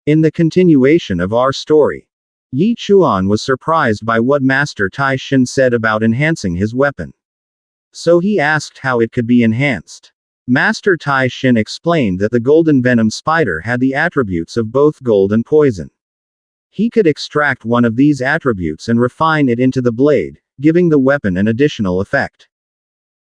In the continuation of our story, Yi Chuan was surprised by what Master Tai Shin said about enhancing his weapon. So he asked how it could be enhanced. Master Tai Shin explained that the golden venom spider had the attributes of both gold and poison. He could extract one of these attributes and refine it into the blade, giving the weapon an additional effect.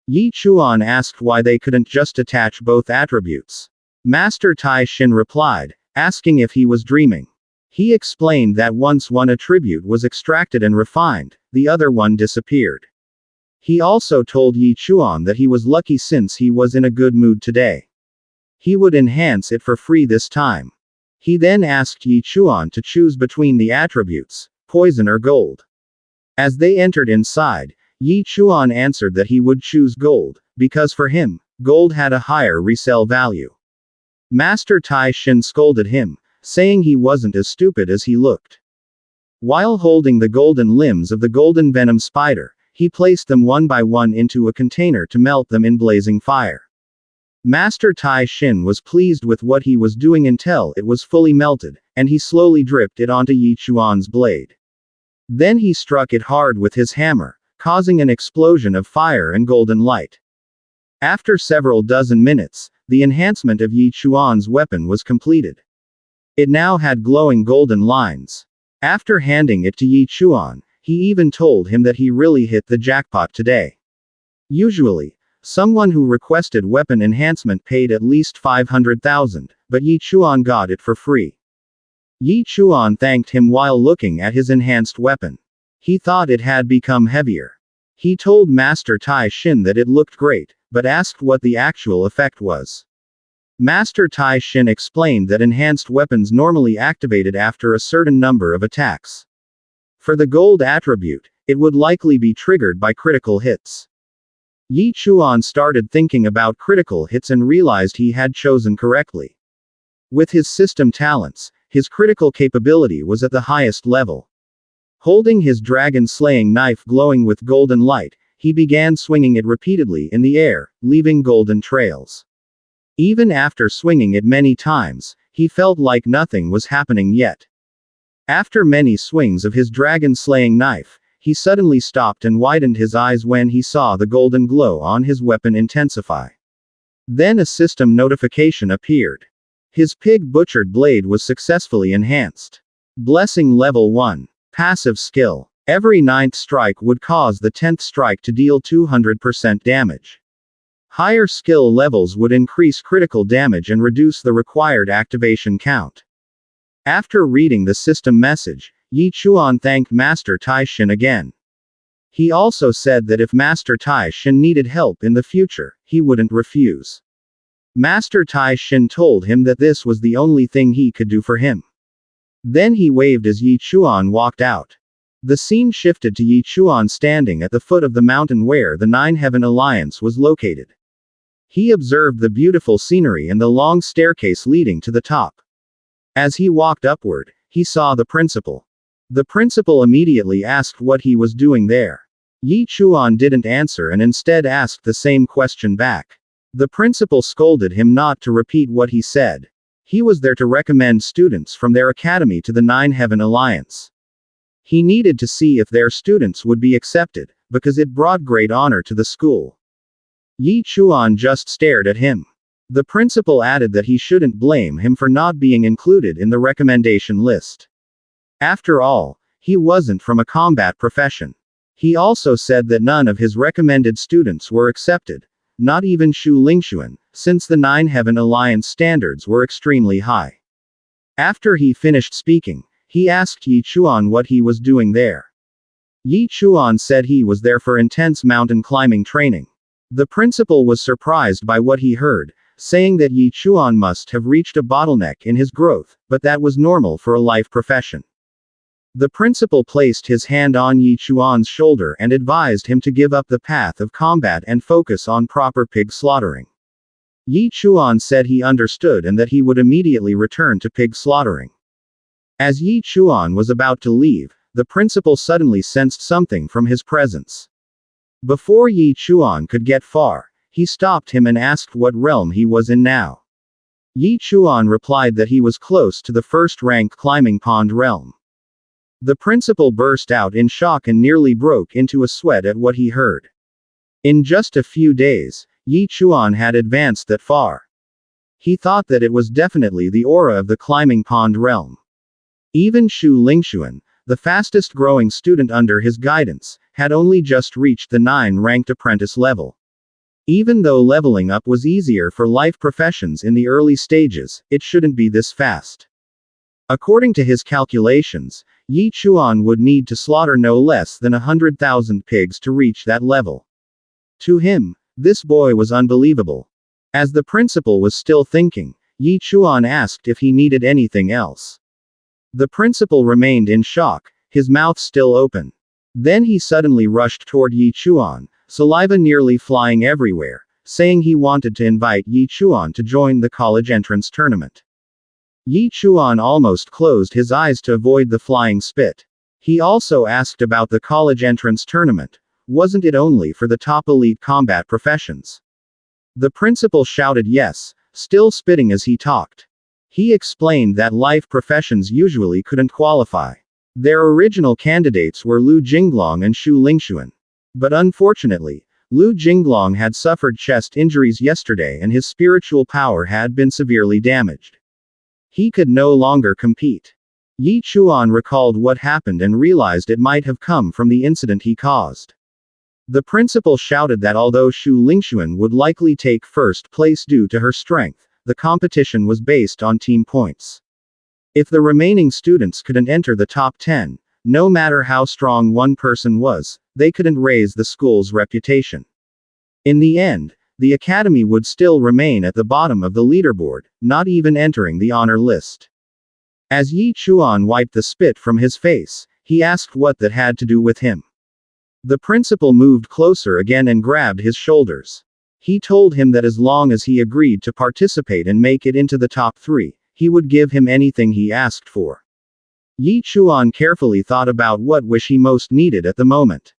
Yi Chuan asked why they couldn't just attach both attributes. Master Tai Shin replied, asking if he was dreaming. He explained that once one attribute was extracted and refined, the other one disappeared. He also told Yi Chuan that he was lucky since he was in a good mood today. He would enhance it for free this time. He then asked Yi Chuan to choose between the attributes, poison or gold. As they entered inside, Yi Chuan answered that he would choose gold, because for him, gold had a higher resale value. Master Tai Shin scolded him, saying he wasn't as stupid as he looked. While holding the golden limbs of the golden venom spider, he placed them one by one into a container to melt them in blazing fire. Master Tai Shin was pleased with what he was doing until it was fully melted, and he slowly dripped it onto Yi Chuan's blade. Then he struck it hard with his hammer, causing an explosion of fire and golden light. After several dozen minutes, the enhancement of Yi Chuan's weapon was completed. It now had glowing golden lines. After handing it to Yi Chuan, he even told him that he really hit the jackpot today. Usually, someone who requested weapon enhancement paid at least 500,000, but Yi Chuan got it for free. Yi Chuan thanked him while looking at his enhanced weapon. He thought it had become heavier. He told Master Tai Shin that it looked great, but asked what the actual effect was. Master Tai Shin explained that enhanced weapons normally activated after a certain number of attacks. For the gold attribute, it would likely be triggered by critical hits. Yi Chuan started thinking about critical hits and realized he had chosen correctly. With his system talents, his critical capability was at the highest level. Holding his dragon-slaying knife glowing with golden light, he began swinging it repeatedly in the air, leaving golden trails. Even after swinging it many times, he felt like nothing was happening yet. After many swings of his dragon-slaying knife, he suddenly stopped and widened his eyes when he saw the golden glow on his weapon intensify. Then a system notification appeared. His pig-butchered blade was successfully enhanced. Blessing Level 1. Passive skill. Every 9th strike would cause the 10th strike to deal 200% damage. Higher skill levels would increase critical damage and reduce the required activation count. After reading the system message, Yi Chuan thanked Master Tai Shin again. He also said that if Master Tai Shin needed help in the future, he wouldn't refuse. Master Tai Shin told him that this was the only thing he could do for him. Then he waved as Yi Chuan walked out. The scene shifted to Yi Chuan standing at the foot of the mountain where the Nine Heaven Alliance was located. He observed the beautiful scenery and the long staircase leading to the top. As he walked upward, he saw the principal. The principal immediately asked what he was doing there. Yi Chuan didn't answer and instead asked the same question back. The principal scolded him not to repeat what he said. He was there to recommend students from their academy to the Nine Heaven Alliance. He needed to see if their students would be accepted, because it brought great honor to the school. Yi Chuan just stared at him. The principal added that he shouldn't blame him for not being included in the recommendation list. After all, he wasn't from a combat profession. He also said that none of his recommended students were accepted, not even Shu Lingxuan, since the Nine Heaven Alliance standards were extremely high. After he finished speaking, he asked Yi Chuan what he was doing there. Yi Chuan said he was there for intense mountain climbing training. The principal was surprised by what he heard, saying that Yi Chuan must have reached a bottleneck in his growth, but that was normal for a life profession. The principal placed his hand on Yi Chuan's shoulder and advised him to give up the path of combat and focus on proper pig slaughtering. Yi Chuan said he understood and that he would immediately return to pig slaughtering. As Yi Chuan was about to leave, the principal suddenly sensed something from his presence. Before Yi Chuan could get far, he stopped him and asked what realm he was in now. Yi Chuan replied that he was close to the first-rank climbing pond realm. The principal burst out in shock and nearly broke into a sweat at what he heard. In just a few days, Yi Chuan had advanced that far. He thought that it was definitely the aura of the climbing pond realm. Even Shu Lingxuan, the fastest growing student under his guidance, had only just reached the 9-ranked apprentice level. Even though leveling up was easier for life professions in the early stages, it shouldn't be this fast. According to his calculations, Yi Chuan would need to slaughter no less than 100,000 pigs to reach that level. To him, this boy was unbelievable. As the principal was still thinking, Yi Chuan asked if he needed anything else. The principal remained in shock, his mouth still open. Then he suddenly rushed toward Yi Chuan, saliva nearly flying everywhere, saying he wanted to invite Yi Chuan to join the college entrance tournament. Yi Chuan almost closed his eyes to avoid the flying spit. He also asked about the college entrance tournament. Wasn't it only for the top elite combat professions? The principal shouted yes, still spitting as he talked. He explained that life professions usually couldn't qualify. Their original candidates were Lu Jinglong and Shu Lingxuan. But unfortunately, Lu Jinglong had suffered chest injuries yesterday and his spiritual power had been severely damaged. He could no longer compete. Yi Chuan recalled what happened and realized it might have come from the incident he caused. The principal shouted that although Shu Lingxuan would likely take first place due to her strength, the competition was based on team points. If the remaining students couldn't enter the top 10, no matter how strong one person was, they couldn't raise the school's reputation. In the end, the academy would still remain at the bottom of the leaderboard, not even entering the honor list. As Yi Chuan wiped the spit from his face, he asked what that had to do with him. The principal moved closer again and grabbed his shoulders. He told him that as long as he agreed to participate and make it into the top 3, he would give him anything he asked for. Yi Chuan carefully thought about what wish he most needed at the moment.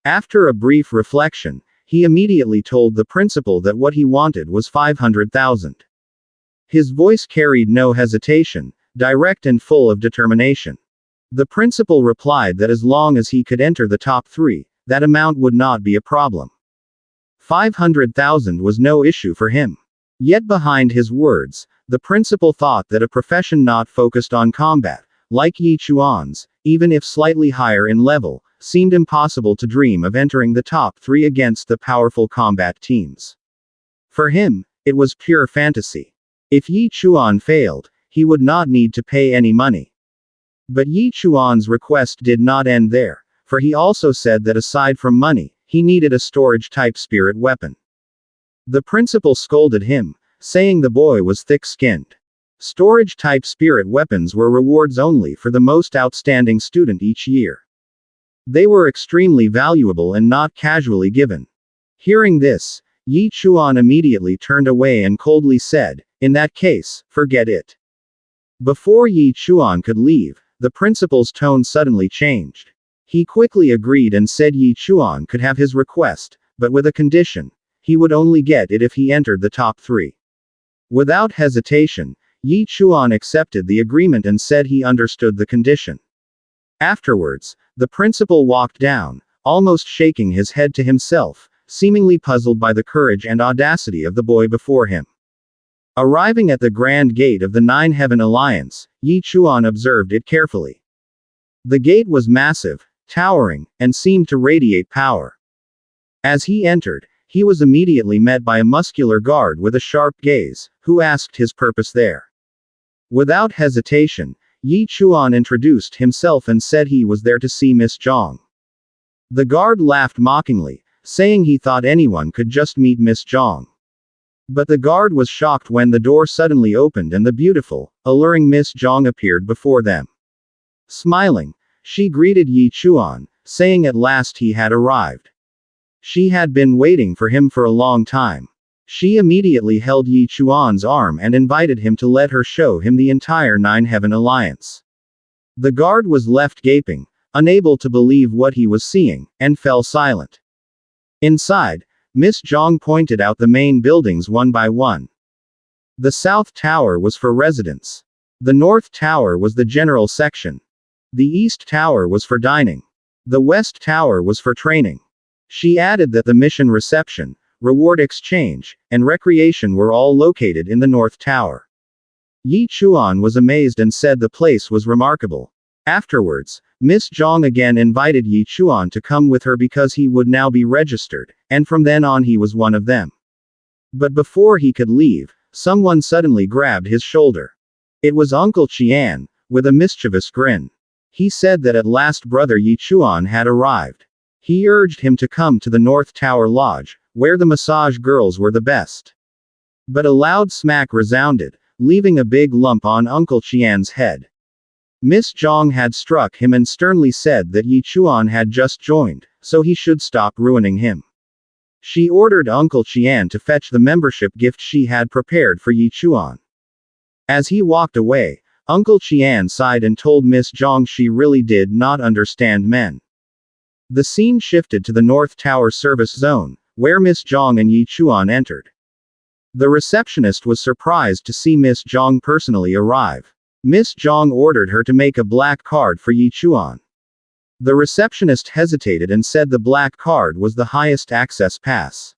After a brief reflection, he immediately told the principal that what he wanted was 500,000. His voice carried no hesitation, direct and full of determination. The principal replied that as long as he could enter the top 3, that amount would not be a problem. 500,000 was no issue for him. Yet behind his words, the principal thought that a profession not focused on combat, like Yi Chuan's, even if slightly higher in level, seemed impossible to dream of entering the top 3 against the powerful combat teams. For him, it was pure fantasy. If Yi Chuan failed, he would not need to pay any money. But Yi Chuan's request did not end there, for he also said that aside from money, he needed a storage-type spirit weapon. The principal scolded him, saying the boy was thick-skinned. Storage-type spirit weapons were rewards only for the most outstanding student each year. They were extremely valuable and not casually given. Hearing this, Yi Chuan immediately turned away and coldly said, "In that case, forget it." Before Yi Chuan could leave, the principal's tone suddenly changed. He quickly agreed and said Yi Chuan could have his request, but with a condition. He would only get it if he entered the top 3. Without hesitation, Yi Chuan accepted the agreement and said he understood the condition. Afterwards, the principal walked down, almost shaking his head to himself, seemingly puzzled by the courage and audacity of the boy before him. Arriving at the grand gate of the Nine Heaven Alliance, Yi Chuan observed it carefully. The gate was massive, towering, and seemed to radiate power. As he entered, he was immediately met by a muscular guard with a sharp gaze, who asked his purpose there. Without hesitation, Yi Chuan introduced himself and said he was there to see Miss Zhang. The guard laughed mockingly, saying he thought anyone could just meet Miss Zhang. But the guard was shocked when the door suddenly opened and the beautiful, alluring Miss Zhang appeared before them. Smiling, she greeted Yi Chuan, saying at last he had arrived. She had been waiting for him for a long time. She immediately held Yi Chuan's arm and invited him to let her show him the entire Nine Heaven Alliance. The guard was left gaping, unable to believe what he was seeing, and fell silent. Inside, Miss Zhang pointed out the main buildings one by one. The south tower was for residents. The north tower was the general section. The east tower was for dining. The west tower was for training. She added that the mission reception, reward exchange, and recreation were all located in the north tower. Yi Chuan was amazed and said the place was remarkable. Afterwards, Miss Zhang again invited Yi Chuan to come with her because he would now be registered, and from then on he was one of them. But before he could leave, someone suddenly grabbed his shoulder. It was Uncle Qian, with a mischievous grin. He said that at last brother Yi Chuan had arrived. He urged him to come to the North Tower Lodge, where the massage girls were the best. But a loud smack resounded, leaving a big lump on Uncle Qian's head. Miss Zhang had struck him and sternly said that Yi Chuan had just joined, so he should stop ruining him. She ordered Uncle Qian to fetch the membership gift she had prepared for Yi Chuan. As he walked away, Uncle Qian sighed and told Miss Zhang she really did not understand men. The scene shifted to the North Tower service zone, where Miss Zhang and Yi Chuan entered. The receptionist was surprised to see Miss Zhang personally arrive. Miss Zhang ordered her to make a black card for Yi Chuan. The receptionist hesitated and said the black card was the highest access pass.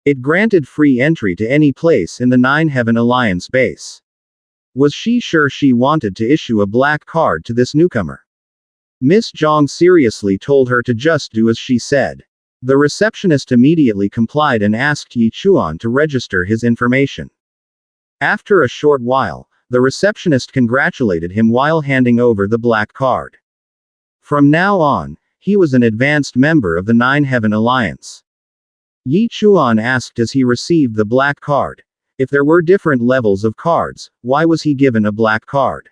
It granted free entry to any place in the Nine Heaven Alliance base. Was she sure she wanted to issue a black card to this newcomer? Miss Zhang seriously told her to just do as she said. The receptionist immediately complied and asked Yi Chuan to register his information. After a short while, the receptionist congratulated him while handing over the black card. From now on, he was an advanced member of the Nine Heaven Alliance. Yi Chuan asked as he received the black card. If there were different levels of cards, why was he given a black card?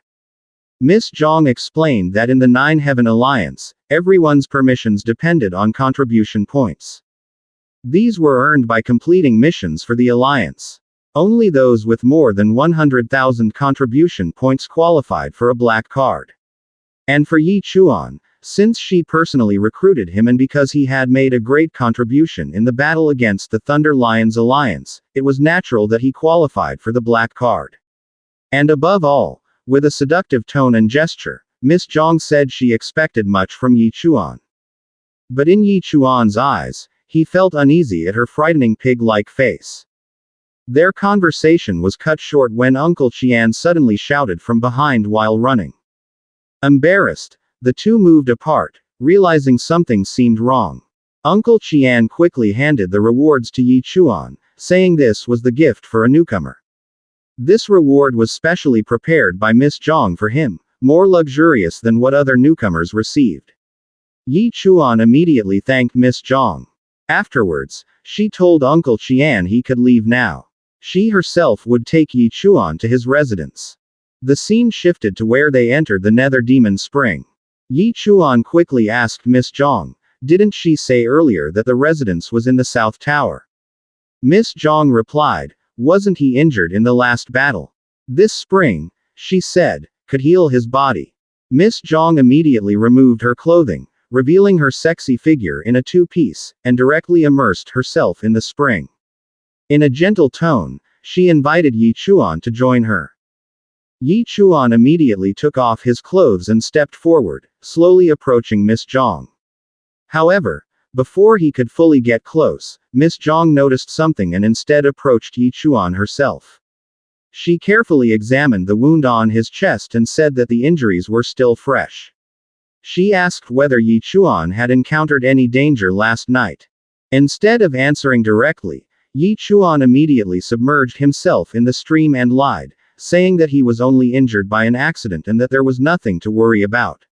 Miss Zhang explained that in the Nine Heaven Alliance, everyone's permissions depended on contribution points. These were earned by completing missions for the Alliance. Only those with more than 100,000 contribution points qualified for a black card. And for Yi Chuan, since she personally recruited him and because he had made a great contribution in the battle against the Thunder Lions Alliance, it was natural that he qualified for the black card. And above all, with a seductive tone and gesture, Miss Zhang said she expected much from Yi Chuan. But in Yi Chuan's eyes, he felt uneasy at her frightening pig-like face. Their conversation was cut short when Uncle Qian suddenly shouted from behind while running. Embarrassed, the two moved apart, realizing something seemed wrong. Uncle Qian quickly handed the rewards to Yi Chuan, saying this was the gift for a newcomer. This reward was specially prepared by Miss Zhang for him, more luxurious than what other newcomers received. Yi Chuan immediately thanked Miss Zhang. Afterwards, she told Uncle Qian he could leave now. She herself would take Yi Chuan to his residence. The scene shifted to where they entered the Nether Demon Spring. Yi Chuan quickly asked Miss Zhang, didn't she say earlier that the residence was in the South Tower? Miss Zhang replied, wasn't he injured in the last battle? This spring, she said, could heal his body. Miss Zhang immediately removed her clothing, revealing her sexy figure in a two-piece, and directly immersed herself in the spring. In a gentle tone, she invited Yi Chuan to join her. Yi Chuan immediately took off his clothes and stepped forward, slowly approaching Miss Zhang. However, before he could fully get close, Miss Zhang noticed something and instead approached Yi Chuan herself. She carefully examined the wound on his chest and said that the injuries were still fresh. She asked whether Yi Chuan had encountered any danger last night. Instead of answering directly, Yi Chuan immediately submerged himself in the stream and lied, saying that he was only injured by an accident and that there was nothing to worry about.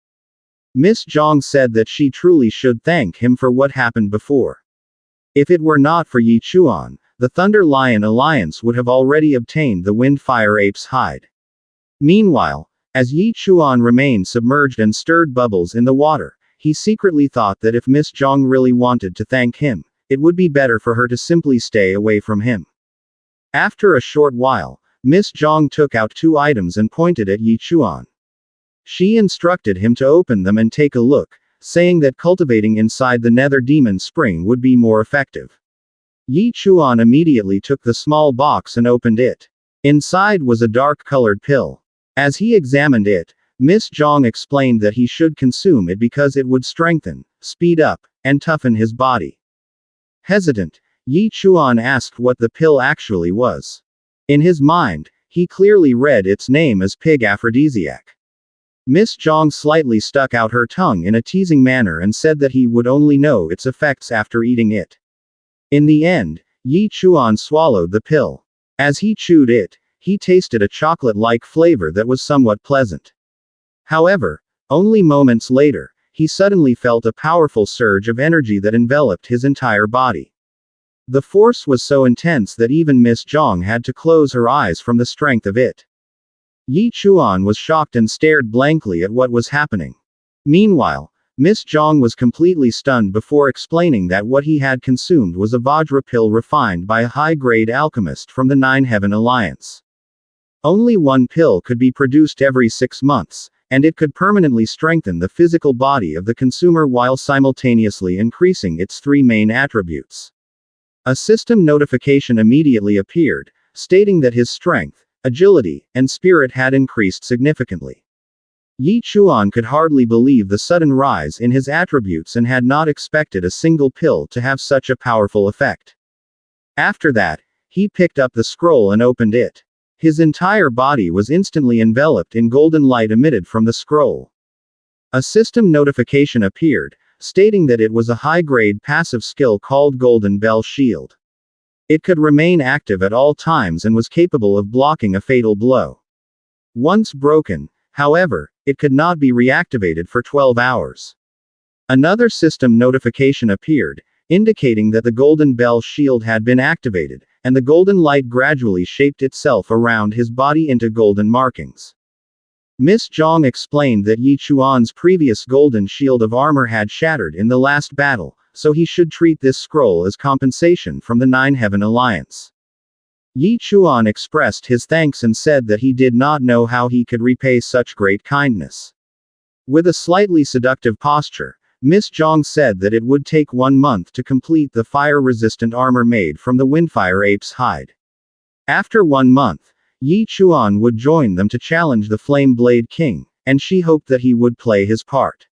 Miss Zhang said that she truly should thank him for what happened before. If it were not for Yi Chuan, the Thunder Lion Alliance would have already obtained the Windfire Ape's hide. Meanwhile, as Yi Chuan remained submerged and stirred bubbles in the water, he secretly thought that if Miss Zhang really wanted to thank him, it would be better for her to simply stay away from him. After a short while, Miss Zhang took out 2 items and pointed at Yi Chuan. She instructed him to open them and take a look, saying that cultivating inside the Nether Demon Spring would be more effective. Yi Chuan immediately took the small box and opened it. Inside was a dark-colored pill. As he examined it, Miss Zhang explained that he should consume it because it would strengthen, speed up, and toughen his body. Hesitant, Yi Chuan asked what the pill actually was. In his mind, he clearly read its name as pig aphrodisiac. Miss Zhang slightly stuck out her tongue in a teasing manner and said that he would only know its effects after eating it. In the end, Yi Chuan swallowed the pill. As he chewed it, he tasted a chocolate-like flavor that was somewhat pleasant. However, only moments later, he suddenly felt a powerful surge of energy that enveloped his entire body. The force was so intense that even Miss Zhang had to close her eyes from the strength of it. Yi Chuan was shocked and stared blankly at what was happening. Meanwhile, Miss Zhang was completely stunned before explaining that what he had consumed was a Vajra pill refined by a high-grade alchemist from the Nine-Heaven Alliance. Only one pill could be produced every 6 months, and it could permanently strengthen the physical body of the consumer while simultaneously increasing its 3 main attributes. A system notification immediately appeared, stating that his strength, agility, and spirit had increased significantly. Yi Chuan could hardly believe the sudden rise in his attributes and had not expected a single pill to have such a powerful effect. After that, he picked up the scroll and opened it. His entire body was instantly enveloped in golden light emitted from the scroll. A system notification appeared, stating that it was a high-grade passive skill called Golden Bell Shield. It could remain active at all times and was capable of blocking a fatal blow. Once broken, however, it could not be reactivated for 12 hours. Another system notification appeared, indicating that the Golden Bell Shield had been activated, and the golden light gradually shaped itself around his body into golden markings. Miss Zhang explained that Yi Chuan's previous golden shield of armor had shattered in the last battle, so he should treat this scroll as compensation from the Nine-Heaven Alliance. Yi Chuan expressed his thanks and said that he did not know how he could repay such great kindness. With a slightly seductive posture, Miss Zhang said that it would take 1 month to complete the fire-resistant armor made from the Windfire Ape's hide. After 1 month, Yi Chuan would join them to challenge the Flame Blade King, and she hoped that he would play his part.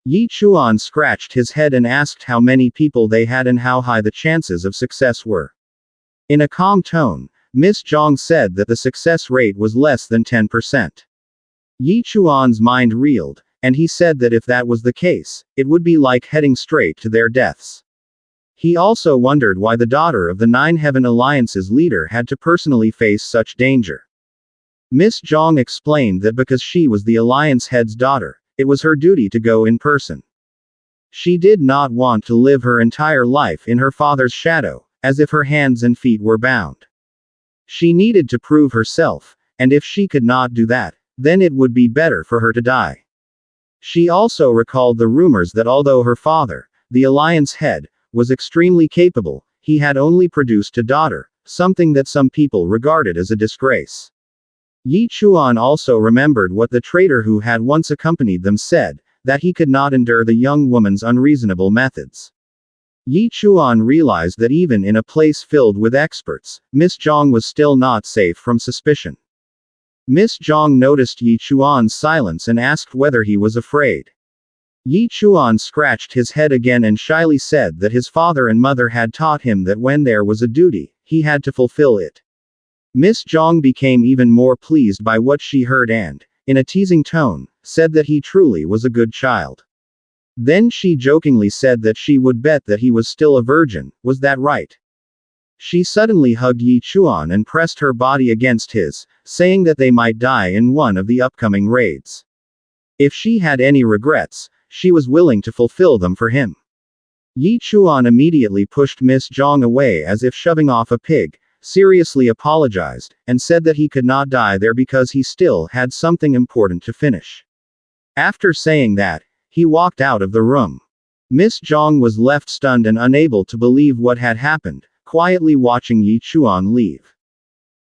Yi Chuan scratched his head and asked how many people they had and how high the chances of success were. In a calm tone, Miss Zhang said that the success rate was less than 10%. Yi Chuan's mind reeled, and he said that if that was the case, it would be like heading straight to their deaths. He also wondered why the daughter of the Nine-Heaven Alliance's leader had to personally face such danger. Miss Zhang explained that because she was the Alliance head's daughter, it was her duty to go in person. She did not want to live her entire life in her father's shadow, as if her hands and feet were bound. She needed to prove herself, and if she could not do that, then it would be better for her to die. She also recalled the rumors that although her father, the Alliance head, was extremely capable, he had only produced a daughter, something that some people regarded as a disgrace. Yi Chuan also remembered what the traitor who had once accompanied them said, that he could not endure the young woman's unreasonable methods. Yi Chuan realized that even in a place filled with experts, Miss Zhang was still not safe from suspicion. Miss Zhang noticed Yi Chuan's silence and asked whether he was afraid. Yi Chuan scratched his head again and shyly said that his father and mother had taught him that when there was a duty, he had to fulfill it. Miss Zhang became even more pleased by what she heard and, in a teasing tone, said that he truly was a good child. Then she jokingly said that she would bet that he was still a virgin. Was that right? She suddenly hugged Yi Chuan and pressed her body against his, saying that they might die in one of the upcoming raids. If she had any regrets, she was willing to fulfill them for him. Yi Chuan immediately pushed Miss Zhang away as if shoving off a pig, seriously apologized, and said that he could not die there because he still had something important to finish. After saying that, he walked out of the room. Miss Zhang was left stunned and unable to believe what had happened, quietly watching Yi Chuan leave.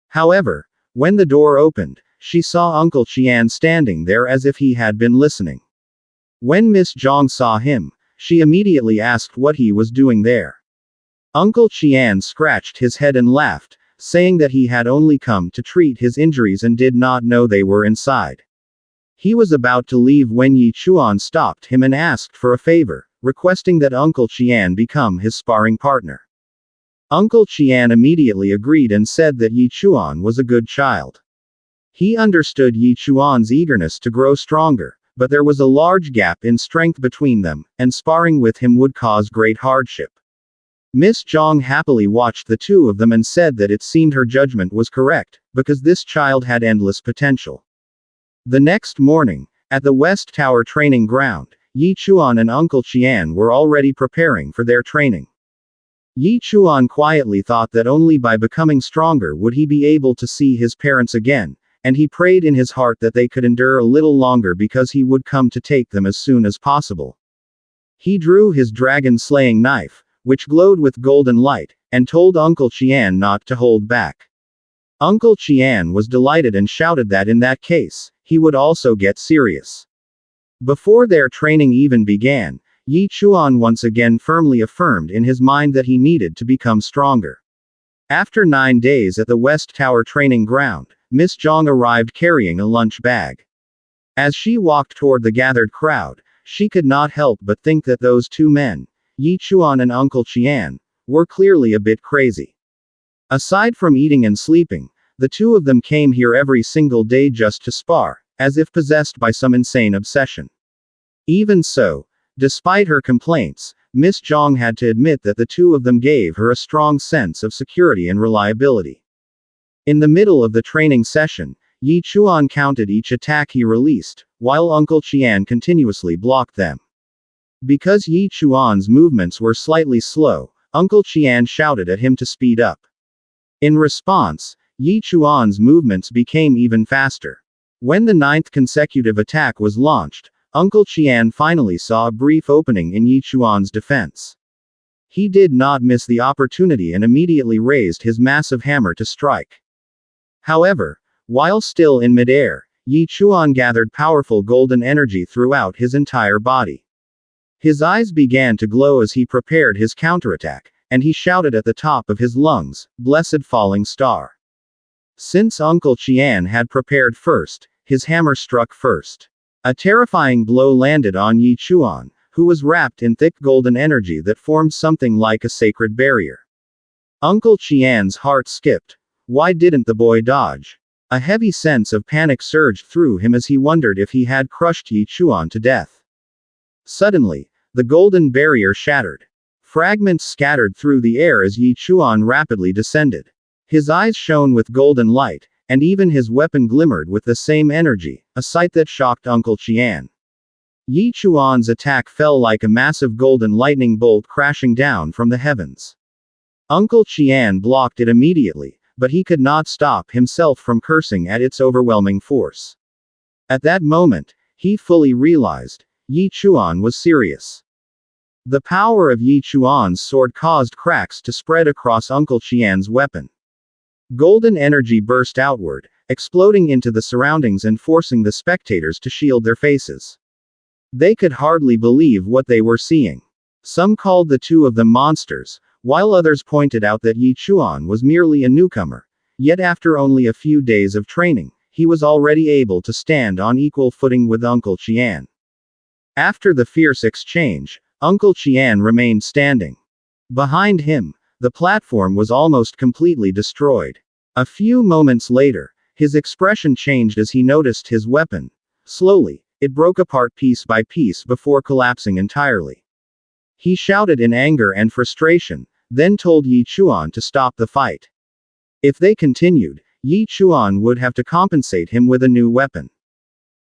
However, when the door opened, she saw Uncle Qian standing there as if he had been listening. When Miss Zhang saw him, she immediately asked what he was doing there. Uncle Qian scratched his head and laughed, saying that he had only come to treat his injuries and did not know they were inside. He was about to leave when Yi Chuan stopped him and asked for a favor, requesting that Uncle Qian become his sparring partner. Uncle Qian immediately agreed and said that Yi Chuan was a good child. He understood Yi Chuan's eagerness to grow stronger, but there was a large gap in strength between them, and sparring with him would cause great hardship. Miss Zhang happily watched the two of them and said that it seemed her judgment was correct, because this child had endless potential. The next morning, at the West Tower training ground, Yi Chuan and Uncle Qian were already preparing for their training. Yi Chuan quietly thought that only by becoming stronger would he be able to see his parents again, and he prayed in his heart that they could endure a little longer because he would come to take them as soon as possible. He drew his dragon-slaying knife, which glowed with golden light, and told Uncle Qian not to hold back. Uncle Qian was delighted and shouted that in that case, he would also get serious. Before their training even began, Yi Chuan once again firmly affirmed in his mind that he needed to become stronger. After 9 days at the West Tower training ground, Miss Zhang arrived carrying a lunch bag. As she walked toward the gathered crowd, she could not help but think that those two men, Yi Chuan and Uncle Qian, were clearly a bit crazy. Aside from eating and sleeping, the two of them came here every single day just to spar, as if possessed by some insane obsession. Even so, despite her complaints, Miss Zhang had to admit that the two of them gave her a strong sense of security and reliability. In the middle of the training session, Yi Chuan counted each attack he released, while Uncle Qian continuously blocked them. Because Yi Chuan's movements were slightly slow, Uncle Qian shouted at him to speed up. In response, Yi Chuan's movements became even faster. When the 9th consecutive attack was launched, Uncle Qian finally saw a brief opening in Yi Chuan's defense. He did not miss the opportunity and immediately raised his massive hammer to strike. However, while still in midair, Yi Chuan gathered powerful golden energy throughout his entire body. His eyes began to glow as he prepared his counterattack, and he shouted at the top of his lungs, "Blessed falling star." Since Uncle Qian had prepared first, his hammer struck first. A terrifying blow landed on Yi Chuan, who was wrapped in thick golden energy that formed something like a sacred barrier. Uncle Qian's heart skipped. Why didn't the boy dodge? A heavy sense of panic surged through him as he wondered if he had crushed Yi Chuan to death. Suddenly, the golden barrier shattered. Fragments scattered through the air as Yi Chuan rapidly descended. His eyes shone with golden light, and even his weapon glimmered with the same energy, a sight that shocked Uncle Qian. Yi Chuan's attack fell like a massive golden lightning bolt crashing down from the heavens. Uncle Qian blocked it immediately, but he could not stop himself from cursing at its overwhelming force. At that moment, he fully realized, Yi Chuan was serious. The power of Yi Chuan's sword caused cracks to spread across Uncle Qian's weapon. Golden energy burst outward, exploding into the surroundings and forcing the spectators to shield their faces. They could hardly believe what they were seeing. Some called the two of them monsters, while others pointed out that Yi Chuan was merely a newcomer. Yet after only a few days of training, he was already able to stand on equal footing with Uncle Qian. After the fierce exchange, Uncle Qian remained standing. Behind him, the platform was almost completely destroyed. A few moments later, his expression changed as he noticed his weapon. Slowly, it broke apart piece by piece before collapsing entirely. He shouted in anger and frustration, then told Yi Chuan to stop the fight. If they continued, Yi Chuan would have to compensate him with a new weapon.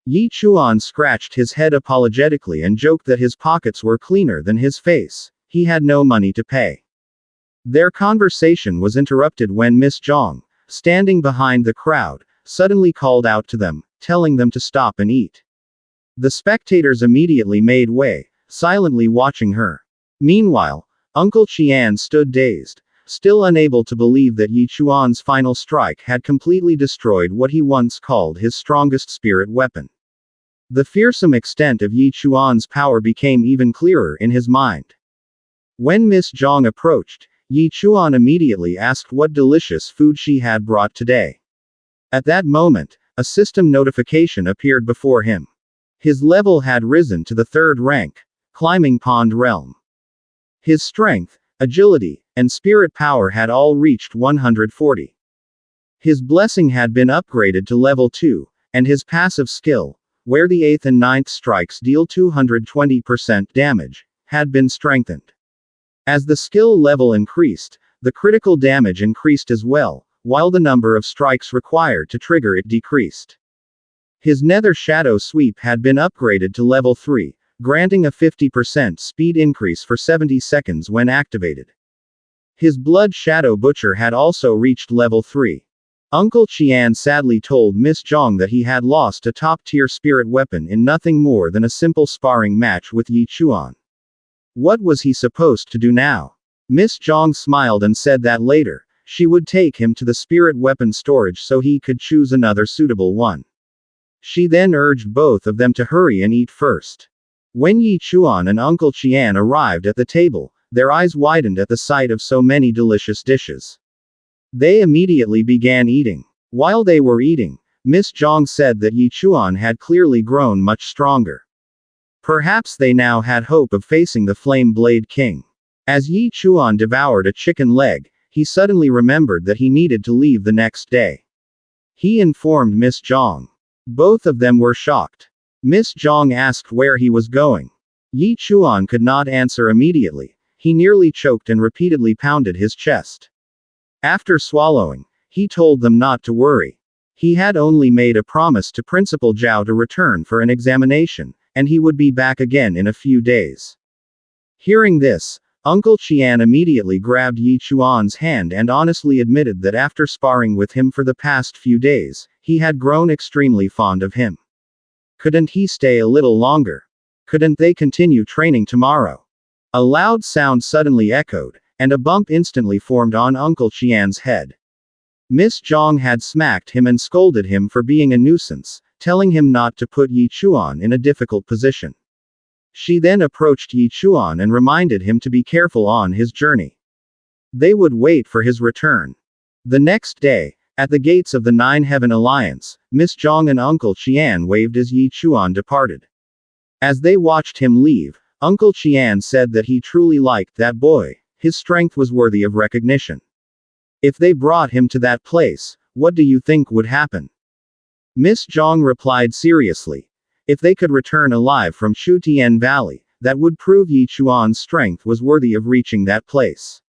Yi Chuan scratched his head apologetically and joked that his pockets were cleaner than his face. He had no money to pay. Their conversation was interrupted when Miss Zhang, standing behind the crowd, suddenly called out to them, telling them to stop and eat. The spectators immediately made way, silently watching her. Meanwhile, Uncle Qian stood dazed, still unable to believe that Yi Chuan's final strike had completely destroyed what he once called his strongest spirit weapon. The fearsome extent of Yi Chuan's power became even clearer in his mind. When Miss Zhang approached, Yi Chuan immediately asked what delicious food she had brought today. At that moment, a system notification appeared before him. His level had risen to the 3rd rank, climbing Pond Realm. His strength, agility, and spirit power had all reached 140. His blessing had been upgraded to level 2, and his passive skill, where the 8th and 9th strikes deal 220% damage, had been strengthened. As the skill level increased, the critical damage increased as well, while the number of strikes required to trigger it decreased. His Nether Shadow Sweep had been upgraded to level 3, granting a 50% speed increase for 70 seconds when activated. His Blood Shadow Butcher had also reached level 3. Uncle Chuan sadly told Miss Zhang that he had lost a top-tier spirit weapon in nothing more than a simple sparring match with Yi Chuan. What was he supposed to do now? Miss Zhang smiled and said that later, she would take him to the spirit weapon storage so he could choose another suitable one. She then urged both of them to hurry and eat first. When Yi Chuan and Uncle Chuan arrived at the table, their eyes widened at the sight of so many delicious dishes. They immediately began eating. While they were eating, Miss Zhang said that Yi Chuan had clearly grown much stronger. Perhaps they now had hope of facing the Flame Blade King. As Yi Chuan devoured a chicken leg, he suddenly remembered that he needed to leave the next day. He informed Miss Zhang. Both of them were shocked. Miss Zhang asked where he was going. Yi Chuan could not answer immediately. He nearly choked and repeatedly pounded his chest. After swallowing, he told them not to worry. He had only made a promise to Principal Zhao to return for an examination, and he would be back again in a few days. Hearing this, Uncle Chuan immediately grabbed Yi Chuan's hand and honestly admitted that after sparring with him for the past few days, he had grown extremely fond of him. Couldn't he stay a little longer? Couldn't they continue training tomorrow? A loud sound suddenly echoed, and a bump instantly formed on Uncle Chuan's head. Miss Zhang had smacked him and scolded him for being a nuisance, telling him not to put Yi Chuan in a difficult position. She then approached Yi Chuan and reminded him to be careful on his journey. They would wait for his return. The next day, at the gates of the Nine Heaven Alliance, Miss Zhang and Uncle Chuan waved as Yi Chuan departed. As they watched him leave, Uncle Chuan said that he truly liked that boy. His strength was worthy of recognition. If they brought him to that place, what do you think would happen? Miss Zhang replied seriously. If they could return alive from Shutian Valley, that would prove Yi Chuan's strength was worthy of reaching that place.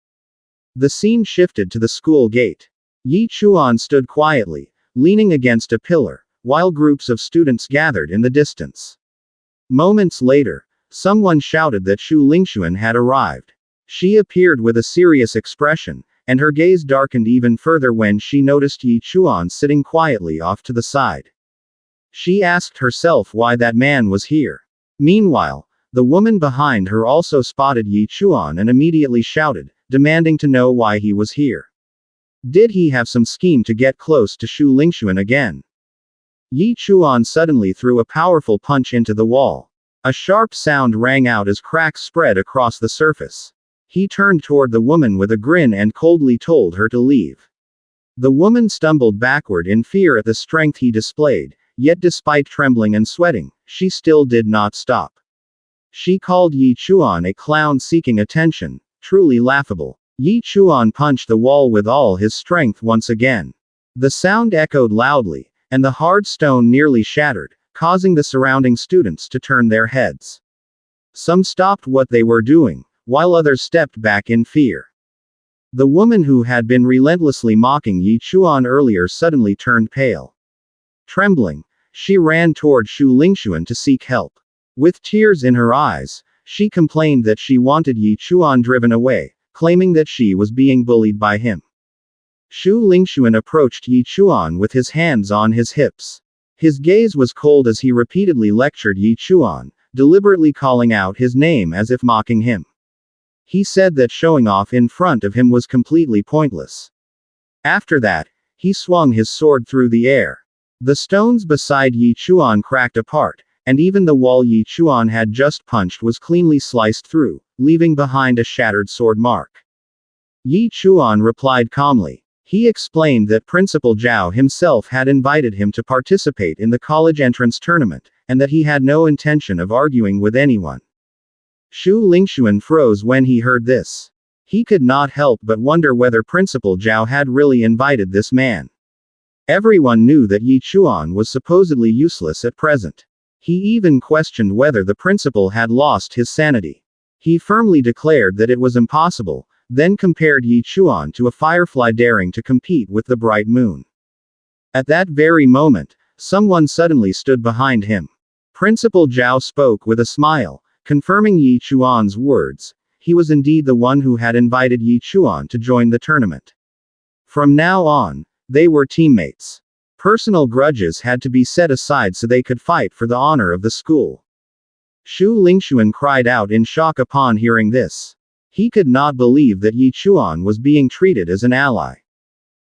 The scene shifted to the school gate. Yi Chuan stood quietly, leaning against a pillar, while groups of students gathered in the distance. Moments later, someone shouted that Shu Lingxuan had arrived. She appeared with a serious expression, and her gaze darkened even further when she noticed Yi Chuan sitting quietly off to the side. She asked herself why that man was here. Meanwhile, the woman behind her also spotted Yi Chuan and immediately shouted, demanding to know why he was here. Did he have some scheme to get close to Shu Lingxuan again? Yi Chuan suddenly threw a powerful punch into the wall. A sharp sound rang out as cracks spread across the surface. He turned toward the woman with a grin and coldly told her to leave. The woman stumbled backward in fear at the strength he displayed, yet despite trembling and sweating, she still did not stop. She called Yi Chuan a clown seeking attention, truly laughable. Yi Chuan punched the wall with all his strength once again. The sound echoed loudly, and the hard stone nearly shattered, causing the surrounding students to turn their heads. Some stopped what they were doing, while others stepped back in fear. The woman who had been relentlessly mocking Yi Chuan earlier suddenly turned pale. Trembling, she ran toward Shu Lingxuan to seek help. With tears in her eyes, she complained that she wanted Yi Chuan driven away, claiming that she was being bullied by him. Shu Lingxuan approached Yi Chuan with his hands on his hips. His gaze was cold as he repeatedly lectured Yi Chuan, deliberately calling out his name as if mocking him. He said that showing off in front of him was completely pointless. After that, he swung his sword through the air. The stones beside Yi Chuan cracked apart, and even the wall Yi Chuan had just punched was cleanly sliced through, leaving behind a shattered sword mark. Yi Chuan replied calmly. He explained that Principal Zhao himself had invited him to participate in the college entrance tournament, and that he had no intention of arguing with anyone. Shu Lingxuan froze when he heard this. He could not help but wonder whether Principal Zhao had really invited this man. Everyone knew that Yi Chuan was supposedly useless at present. He even questioned whether the principal had lost his sanity. He firmly declared that it was impossible, then compared Yi Chuan to a firefly daring to compete with the bright moon. At that very moment, someone suddenly stood behind him. Principal Zhao spoke with a smile, confirming Yi Chuan's words. He was indeed the one who had invited Yi Chuan to join the tournament. From now on, they were teammates. Personal grudges had to be set aside so they could fight for the honor of the school. Shu Lingxuan cried out in shock upon hearing this. He could not believe that Yi Chuan was being treated as an ally.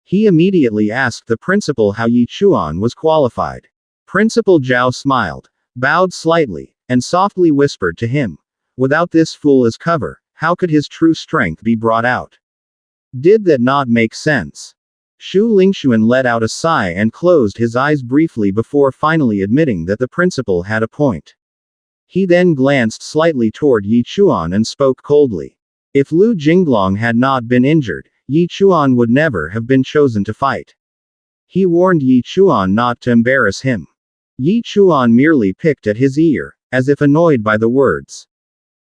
He immediately asked the principal how Yi Chuan was qualified. Principal Zhao smiled, bowed slightly, and softly whispered to him, "Without this fool as cover, how could his true strength be brought out? Did that not make sense?" Shu Lingxuan let out a sigh and closed his eyes briefly before finally admitting that the principal had a point. He then glanced slightly toward Yi Chuan and spoke coldly. If Lu Jinglong had not been injured, Yi Chuan would never have been chosen to fight. He warned Yi Chuan not to embarrass him. Yi Chuan merely picked at his ear, as if annoyed by the words.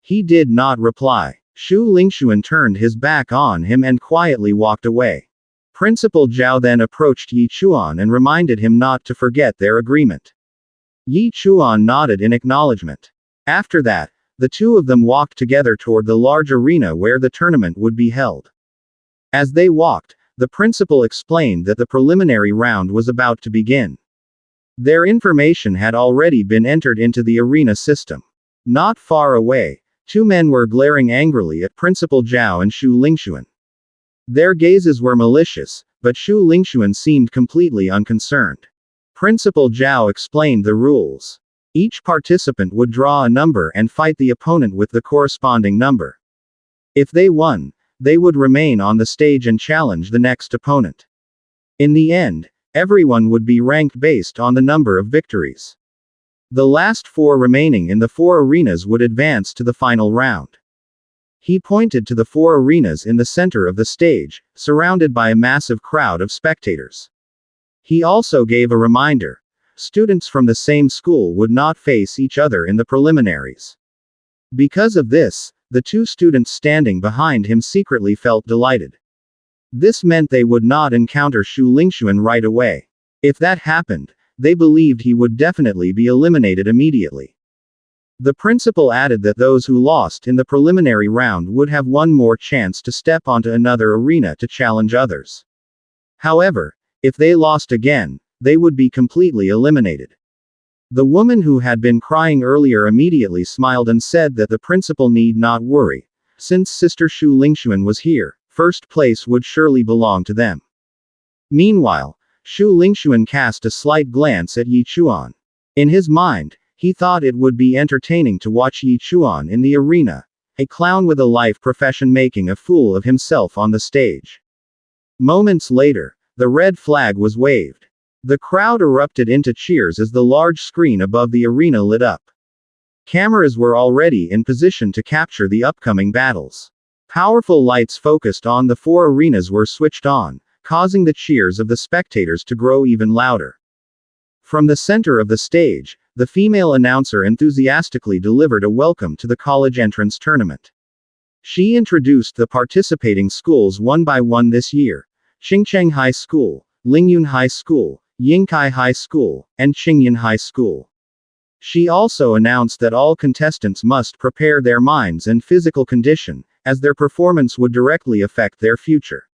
He did not reply. Shu Lingxuan turned his back on him and quietly walked away. Principal Zhao then approached Yi Chuan and reminded him not to forget their agreement. Yi Chuan nodded in acknowledgement. After that, the two of them walked together toward the large arena where the tournament would be held. As they walked, the principal explained that the preliminary round was about to begin. Their information had already been entered into the arena system. Not far away, two men were glaring angrily at Principal Zhao and Shu Lingxuan. Their gazes were malicious, but Shu Lingxuan seemed completely unconcerned. Principal Zhao explained the rules. Each participant would draw a number and fight the opponent with the corresponding number. If they won, they would remain on the stage and challenge the next opponent. In the end, everyone would be ranked based on the number of victories. The last four remaining in the four arenas would advance to the final round. He pointed to the four arenas in the center of the stage, surrounded by a massive crowd of spectators. He also gave a reminder. Students from the same school would not face each other in the preliminaries. Because of this, the two students standing behind him secretly felt delighted. This meant they would not encounter Shu Lingxuan right away. If that happened, they believed he would definitely be eliminated immediately. The principal added that those who lost in the preliminary round would have one more chance to step onto another arena to challenge others. However, if they lost again, they would be completely eliminated. The woman who had been crying earlier immediately smiled and said that the principal need not worry. Since Sister Shu Lingxuan was here, first place would surely belong to them. Meanwhile, Shu Lingxuan cast a slight glance at Yi Chuan. In his mind, he thought it would be entertaining to watch Yi Chuan in the arena, a clown with a life profession making a fool of himself on the stage. Moments later, the red flag was waved. The crowd erupted into cheers as the large screen above the arena lit up. Cameras were already in position to capture the upcoming battles. Powerful lights focused on the four arenas were switched on, causing the cheers of the spectators to grow even louder. From the center of the stage, the female announcer enthusiastically delivered a welcome to the college entrance tournament. She introduced the participating schools one by one this year: Qingcheng High School, Lingyun High School, Yingkai High School, and Qingyan High School. She also announced that all contestants must prepare their minds and physical condition, as their performance would directly affect their future.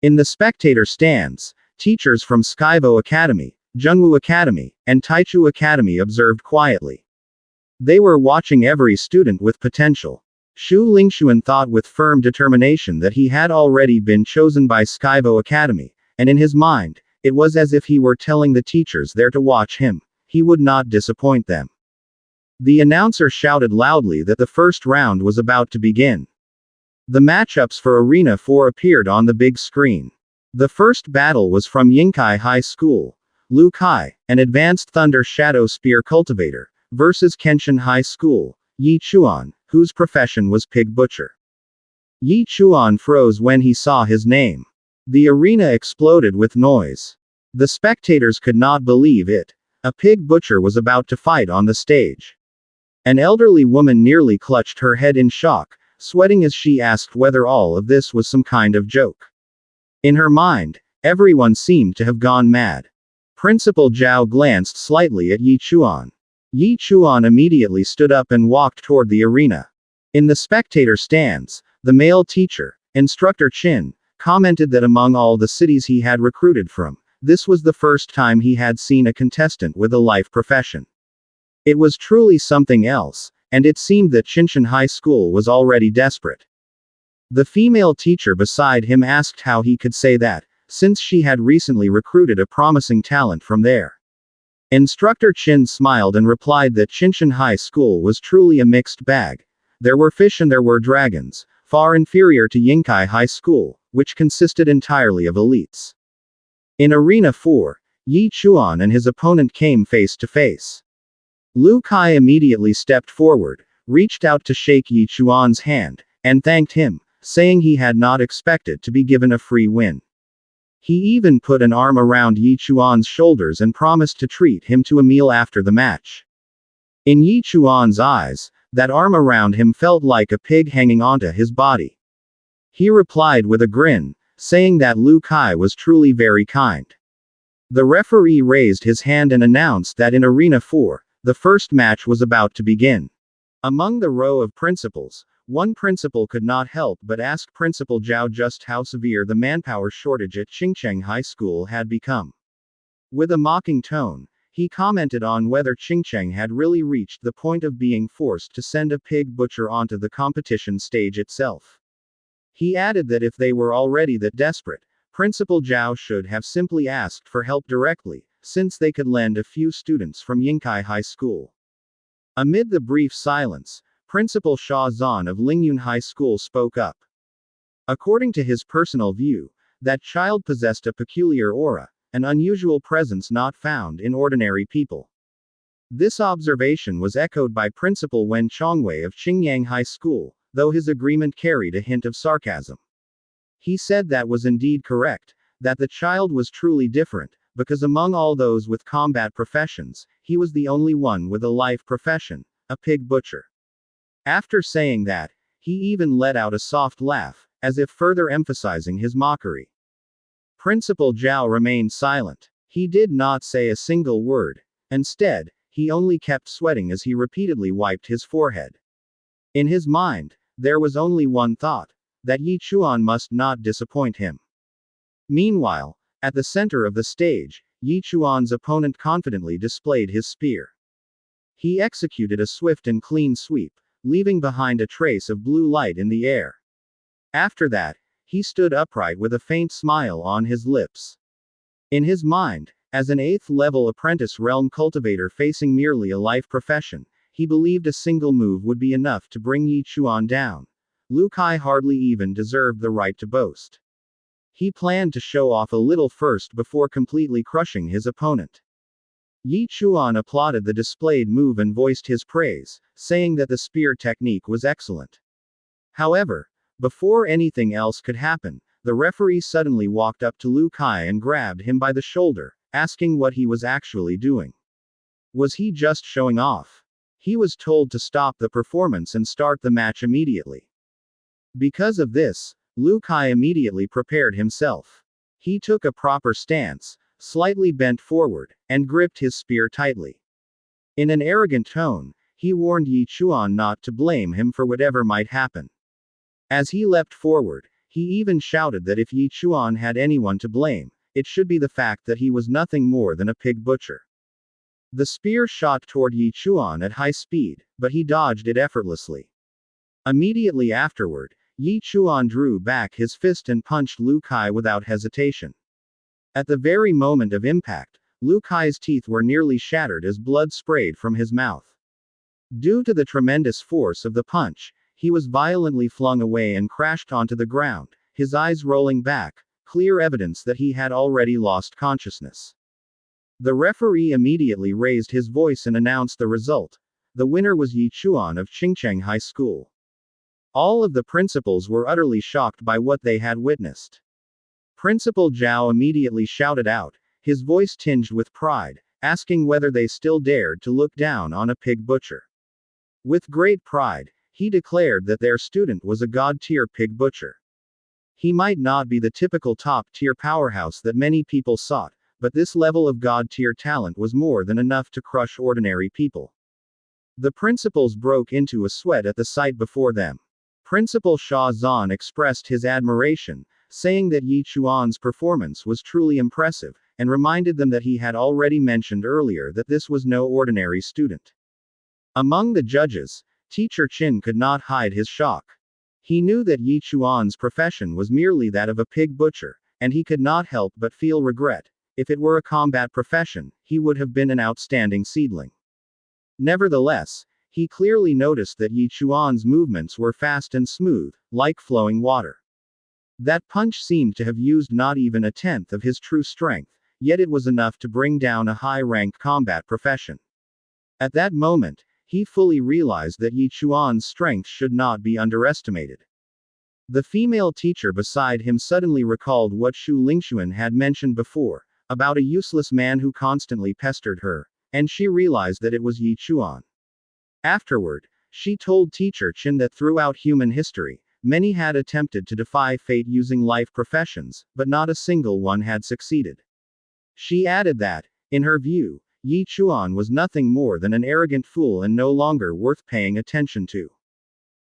In the spectator stands, teachers from Skyvo Academy, Zhengwu Academy, and Taichu Academy observed quietly. They were watching every student with potential. Shu Lingxuan thought with firm determination that he had already been chosen by Skyvo Academy, and in his mind, it was as if he were telling the teachers there to watch him. He would not disappoint them. The announcer shouted loudly that the first round was about to begin. The matchups for Arena 4 appeared on the big screen. The first battle was from Yingkai High School, Lu Kai, an advanced Thunder Shadow Spear cultivator, versus Kenshin High School, Yi Chuan, whose profession was pig butcher. Yi Chuan froze when he saw his name. The arena exploded with noise. The spectators could not believe it. A pig butcher was about to fight on the stage. An elderly woman nearly clutched her head in shock, sweating as she asked whether all of this was some kind of joke. In her mind, everyone seemed to have gone mad. Principal Zhao glanced slightly at Yi Chuan. Yi Chuan immediately stood up and walked toward the arena. In the spectator stands, the male teacher, Instructor Chin, commented that among all the cities he had recruited from, this was the first time he had seen a contestant with a life profession. It was truly something else, and it seemed that Chinshan High School was already desperate. The female teacher beside him asked how he could say that, since she had recently recruited a promising talent from there. Instructor Chin smiled and replied that Chinshan High School was truly a mixed bag. There were fish and there were dragons, far inferior to Yingkai High School, which consisted entirely of elites. In Arena 4, Yi Chuan and his opponent came face to face. Lu Kai immediately stepped forward, reached out to shake Yi Chuan's hand, and thanked him, saying he had not expected to be given a free win. He even put an arm around Yi Chuan's shoulders and promised to treat him to a meal after the match. In Yi Chuan's eyes, that arm around him felt like a pig hanging onto his body. He replied with a grin, saying that Lu Kai was truly very kind. The referee raised his hand and announced that in Arena 4, the first match was about to begin. Among the row of principals, one principal could not help but ask Principal Zhao just how severe the manpower shortage at Qingcheng High School had become. With a mocking tone, he commented on whether Qingcheng had really reached the point of being forced to send a pig butcher onto the competition stage itself. He added that if they were already that desperate, Principal Zhao should have simply asked for help directly, since they could lend a few students from Yingkai High School. Amid the brief silence, Principal Sha Zhan of Lingyun High School spoke up. According to his personal view, that child possessed a peculiar aura, an unusual presence not found in ordinary people. This observation was echoed by Principal Wen Chongwei of Qingyang High School, though his agreement carried a hint of sarcasm. He said that was indeed correct, that the child was truly different, because among all those with combat professions, he was the only one with a life profession, a pig butcher. After saying that, he even let out a soft laugh, as if further emphasizing his mockery. Principal Zhao remained silent. He did not say a single word. Instead, he only kept sweating as he repeatedly wiped his forehead. In his mind, there was only one thought, that Yi Chuan must not disappoint him. Meanwhile, at the center of the stage, Yi Chuan's opponent confidently displayed his spear. He executed a swift and clean sweep, leaving behind a trace of blue light in the air. After that, he stood upright with a faint smile on his lips. In his mind, as an 8th-level apprentice realm cultivator facing merely a life profession, he believed a single move would be enough to bring Yi Chuan down. Lu Kai hardly even deserved the right to boast. He planned to show off a little first before completely crushing his opponent. Yi Chuan applauded the displayed move and voiced his praise, saying that the spear technique was excellent. However, before anything else could happen, the referee suddenly walked up to Lu Kai and grabbed him by the shoulder, asking what he was actually doing. Was he just showing off? He was told to stop the performance and start the match immediately. Because of this, Lu Kai immediately prepared himself. He took a proper stance, slightly bent forward, and gripped his spear tightly. In an arrogant tone, he warned Yi Chuan not to blame him for whatever might happen. As he leapt forward, he even shouted that if Yi Chuan had anyone to blame, it should be the fact that he was nothing more than a pig butcher. The spear shot toward Yi Chuan at high speed, but he dodged it effortlessly. Immediately afterward, Yi Chuan drew back his fist and punched Lu Kai without hesitation. At the very moment of impact, Lu Kai's teeth were nearly shattered as blood sprayed from his mouth. Due to the tremendous force of the punch, he was violently flung away and crashed onto the ground, his eyes rolling back, clear evidence that he had already lost consciousness. The referee immediately raised his voice and announced the result. The winner was Yi Chuan of Qingcheng High School. All of the principals were utterly shocked by what they had witnessed. Principal Zhao immediately shouted out, his voice tinged with pride, asking whether they still dared to look down on a pig butcher. With great pride, he declared that their student was a god-tier pig butcher. He might not be the typical top-tier powerhouse that many people sought, but this level of god-tier talent was more than enough to crush ordinary people. The principals broke into a sweat at the sight before them. Principal Sha Zhan expressed his admiration, saying that Yi Chuan's performance was truly impressive, and reminded them that he had already mentioned earlier that this was no ordinary student. Among the judges, Teacher Qin could not hide his shock. He knew that Yi Chuan's profession was merely that of a pig butcher, and he could not help but feel regret. If it were a combat profession, he would have been an outstanding seedling. Nevertheless, he clearly noticed that Yi Chuan's movements were fast and smooth, like flowing water. That punch seemed to have used not even a tenth of his true strength, yet it was enough to bring down a high-ranked combat profession. At that moment, he fully realized that Yi Chuan's strength should not be underestimated. The female teacher beside him suddenly recalled what Shu Lingxuan had mentioned before, about a useless man who constantly pestered her, and she realized that it was Yi Chuan. Afterward, she told Teacher Qin that throughout human history, many had attempted to defy fate using life professions, but not a single one had succeeded. She added that, in her view, Yi Chuan was nothing more than an arrogant fool and no longer worth paying attention to.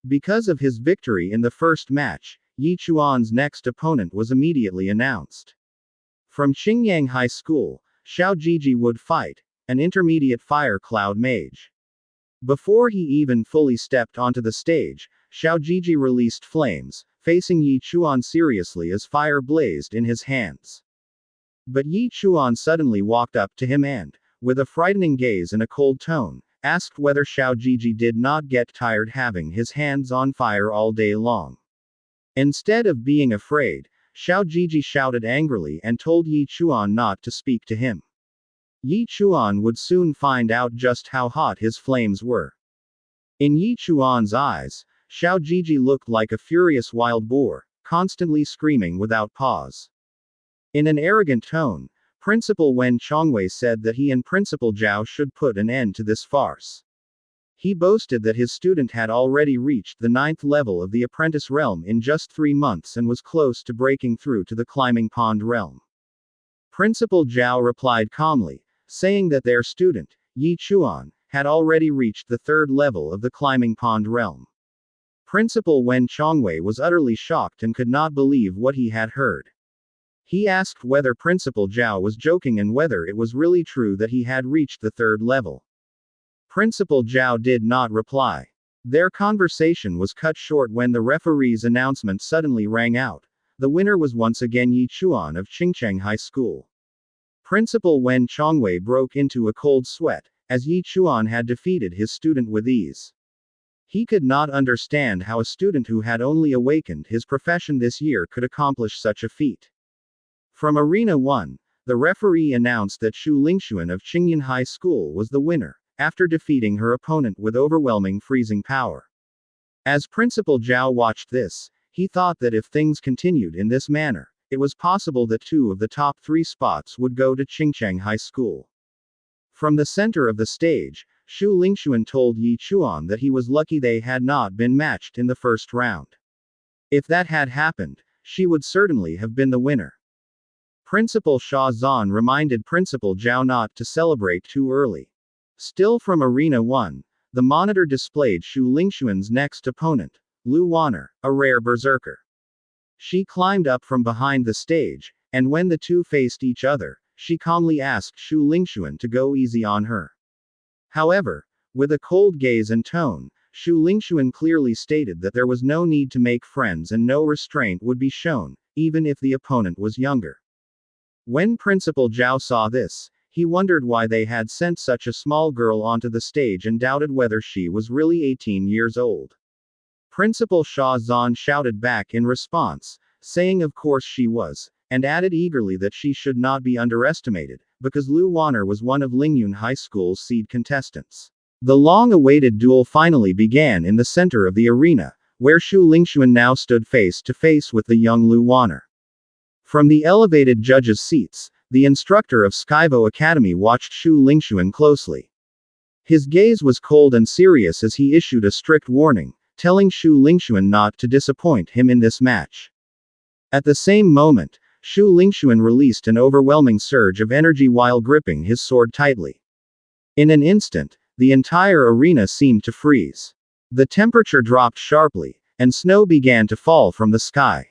Because of his victory in the first match, Yi Chuan's next opponent was immediately announced. From Qingyang High School, Xiao Jiji would fight, an intermediate fire cloud mage. Before he even fully stepped onto the stage, Xiao Jiji released flames, facing Yi Chuan seriously as fire blazed in his hands. But Yi Chuan suddenly walked up to him and, with a frightening gaze and a cold tone, asked whether Xiao Jiji did not get tired having his hands on fire all day long. Instead of being afraid, Xiao Jiji shouted angrily and told Yi Chuan not to speak to him. Yi Chuan would soon find out just how hot his flames were. In Yi Chuan's eyes, Xiao Jiji looked like a furious wild boar, constantly screaming without pause. In an arrogant tone, Principal Wen Chongwei said that he and Principal Zhao should put an end to this farce. He boasted that his student had already reached the 9th level of the apprentice realm in just 3 months and was close to breaking through to the climbing pond realm. Principal Zhao replied calmly, saying that their student, Yi Chuan, had already reached the 3rd level of the climbing pond realm. Principal Wen Chongwei was utterly shocked and could not believe what he had heard. He asked whether Principal Zhao was joking and whether it was really true that he had reached the 3rd level. Principal Zhao did not reply. Their conversation was cut short when the referee's announcement suddenly rang out. The winner was once again Yi Chuan of Qingcheng High School. Principal Wen Chongwei broke into a cold sweat, as Yi Chuan had defeated his student with ease. He could not understand how a student who had only awakened his profession this year could accomplish such a feat. From Arena 1, the referee announced that Shu Lingxuan of Qingyan High School was the winner, after defeating her opponent with overwhelming freezing power. As Principal Zhao watched this, he thought that if things continued in this manner, it was possible that 2 of the top 3 spots would go to Qingcheng High School. From the center of the stage, Shu Lingxuan told Yi Chuan that he was lucky they had not been matched in the first round. If that had happened, she would certainly have been the winner. Principal Sha Zhan reminded Principal Zhao not to celebrate too early. Still from Arena 1, the monitor displayed Shu Lingxuan's next opponent, Lu Wanner, a rare berserker. She climbed up from behind the stage, and when the two faced each other, she calmly asked Shu Lingxuan to go easy on her. However, with a cold gaze and tone, Shu Lingxuan clearly stated that there was no need to make friends and no restraint would be shown, even if the opponent was younger. When Principal Zhao saw this, he wondered why they had sent such a small girl onto the stage and doubted whether she was really 18 years old. Principal Shah Zhan shouted back in response, saying of course she was, and added eagerly that she should not be underestimated, because Lu Wanner was one of Lingyun High School's seed contestants. The long-awaited duel finally began in the center of the arena, where Shu Lingxuan now stood face to face with the young Lu Wanner. From the elevated judges' seats, the instructor of Skyvo Academy watched Shu Lingxuan closely. His gaze was cold and serious as he issued a strict warning, telling Shu Lingxuan not to disappoint him in this match. At the same moment, Shu Lingxuan released an overwhelming surge of energy while gripping his sword tightly. In an instant, the entire arena seemed to freeze. The temperature dropped sharply, and snow began to fall from the sky.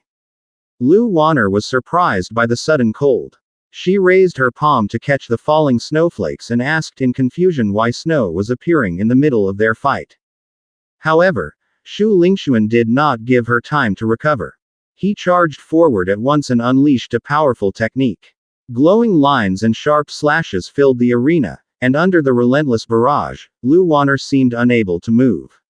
Lu Wanner was surprised by the sudden cold. She raised her palm to catch the falling snowflakes and asked in confusion why snow was appearing in the middle of their fight. However, Shu Lingxuan did not give her time to recover. He charged forward at once and unleashed a powerful technique. Glowing lines and sharp slashes filled the arena, and under the relentless barrage, Lu Wanner seemed unable to move.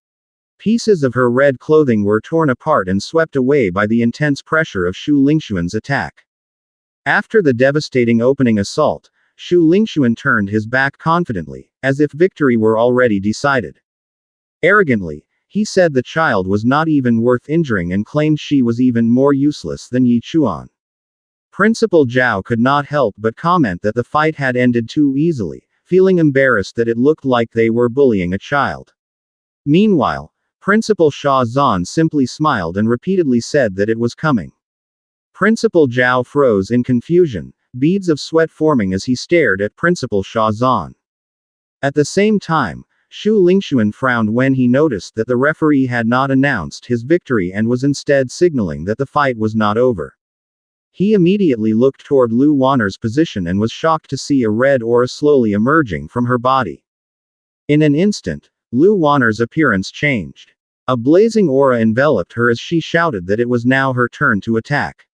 Pieces of her red clothing were torn apart and swept away by the intense pressure of Shu Lingxuan's attack. After the devastating opening assault, Shu Lingxuan turned his back confidently, as if victory were already decided. Arrogantly, he said the child was not even worth injuring and claimed she was even more useless than Yi Chuan. Principal Zhao could not help but comment that the fight had ended too easily, feeling embarrassed that it looked like they were bullying a child. Meanwhile, Principal Shah Zhan simply smiled and repeatedly said that it was coming. Principal Zhao froze in confusion, beads of sweat forming as he stared at Principal Shah Zhan. At the same time, Shu Lingxuan frowned when he noticed that the referee had not announced his victory and was instead signaling that the fight was not over. He immediately looked toward Lu Wanner's position and was shocked to see a red aura slowly emerging from her body. In an instant, Lu Wanner's appearance changed. A blazing aura enveloped her as she shouted that it was now her turn to attack.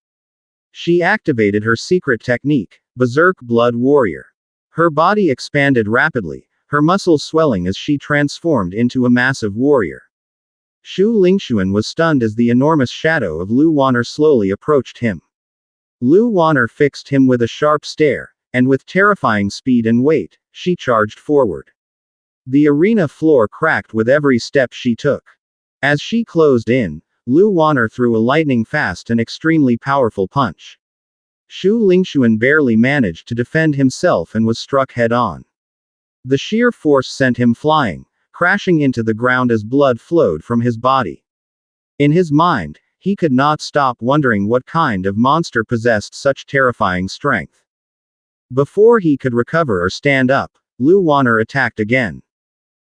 She activated her secret technique, Berserk Blood Warrior. Her body expanded rapidly, her muscles swelling as she transformed into a massive warrior. Shu Lingxuan was stunned as the enormous shadow of Lu Wanner slowly approached him. Lu Wanner fixed him with a sharp stare, and with terrifying speed and weight, she charged forward. The arena floor cracked with every step she took. As she closed in, Lu Wanner threw a lightning-fast and extremely powerful punch. Shu Lingxuan barely managed to defend himself and was struck head-on. The sheer force sent him flying, crashing into the ground as blood flowed from his body. In his mind, he could not stop wondering what kind of monster possessed such terrifying strength. Before he could recover or stand up, Lu Wanner attacked again.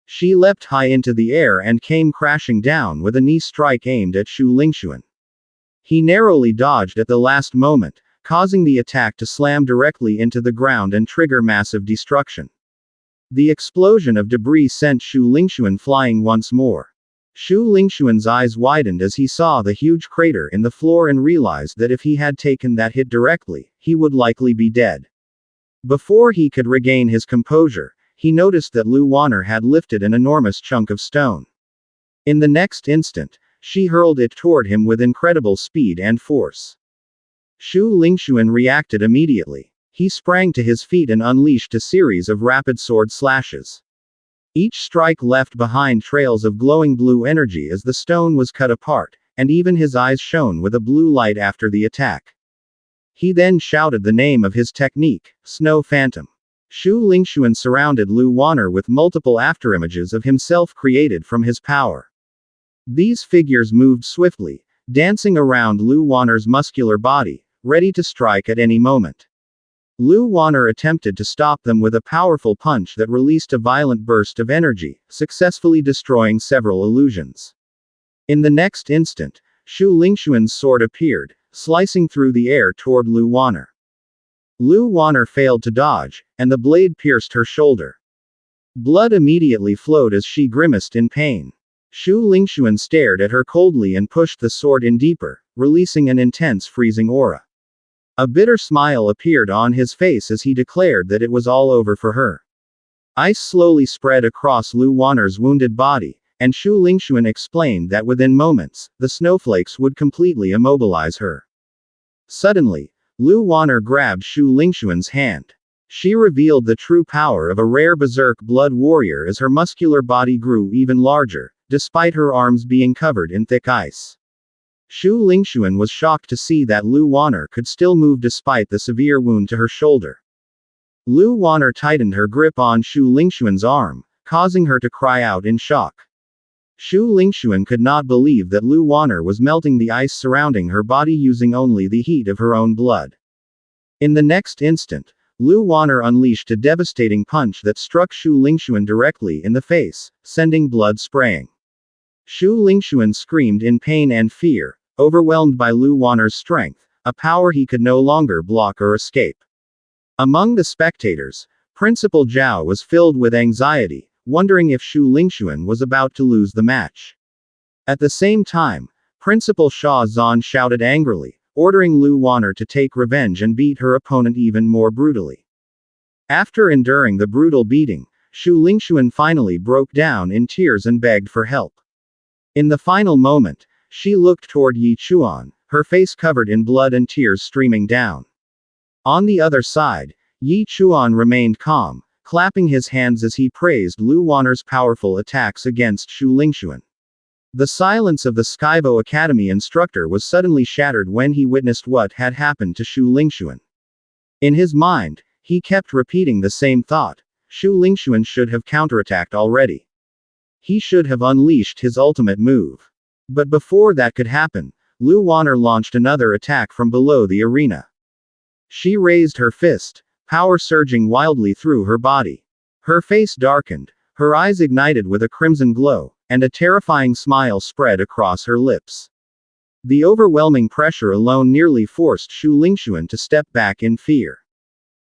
She leapt high into the air and came crashing down with a knee strike aimed at Shu Lingxuan. He narrowly dodged at the last moment, causing the attack to slam directly into the ground and trigger massive destruction. The explosion of debris sent Shu Lingxuan flying once more. Shu Lingxuan's eyes widened as he saw the huge crater in the floor and realized that if he had taken that hit directly, he would likely be dead. Before he could regain his composure, he noticed that Lu Wanner had lifted an enormous chunk of stone. In the next instant, she hurled it toward him with incredible speed and force. Shu Lingxuan reacted immediately. He sprang to his feet and unleashed a series of rapid sword slashes. Each strike left behind trails of glowing blue energy as the stone was cut apart, and even his eyes shone with a blue light after the attack. He then shouted the name of his technique, Snow Phantom. Shu Lingxuan surrounded Lu Wanner with multiple afterimages of himself created from his power. These figures moved swiftly, dancing around Lu Wanner's muscular body, ready to strike at any moment. Lu Wanner attempted to stop them with a powerful punch that released a violent burst of energy, successfully destroying several illusions. In the next instant, Shu Lingxuan's sword appeared, slicing through the air toward Lu Wanner. Lu Wanner failed to dodge, and the blade pierced her shoulder. Blood immediately flowed as she grimaced in pain. Shu Lingxuan stared at her coldly and pushed the sword in deeper, releasing an intense freezing aura. A bitter smile appeared on his face as he declared that it was all over for her. Ice slowly spread across Lu Wanner's wounded body, and Shu Lingxuan explained that within moments, the snowflakes would completely immobilize her. Suddenly, Lu Wanner grabbed Shu Lingxuan's hand. She revealed the true power of a rare berserk blood warrior as her muscular body grew even larger, despite her arms being covered in thick ice. Shu Lingxuan was shocked to see that Lu Wanner could still move despite the severe wound to her shoulder. Lu Wanner tightened her grip on Shu Lingxuan's arm, causing her to cry out in shock. Shu Lingxuan could not believe that Lu Wanner was melting the ice surrounding her body using only the heat of her own blood. In the next instant, Lu Wanner unleashed a devastating punch that struck Shu Lingxuan directly in the face, sending blood spraying. Shu Lingxuan screamed in pain and fear, overwhelmed by Lu Wanner's strength, a power he could no longer block or escape. Among the spectators, Principal Zhao was filled with anxiety, wondering if Shu Lingxuan was about to lose the match. At the same time, Principal Sha Zhan shouted angrily, ordering Lu Wanner to take revenge and beat her opponent even more brutally. After enduring the brutal beating, Shu Lingxuan finally broke down in tears and begged for help. In the final moment, she looked toward Yi Chuan, her face covered in blood and tears streaming down. On the other side, Yi Chuan remained calm, clapping his hands as he praised Lu Wanner's powerful attacks against Shu Lingxuan. The silence of the Skyvo Academy instructor was suddenly shattered when he witnessed what had happened to Shu Lingxuan. In his mind, he kept repeating the same thought: Shu Lingxuan should have counterattacked already. He should have unleashed his ultimate move. But before that could happen, Lu Wanner launched another attack from below the arena. She raised her fist, power surging wildly through her body. Her face darkened, her eyes ignited with a crimson glow, and a terrifying smile spread across her lips. The overwhelming pressure alone nearly forced Shu Lingxuan to step back in fear.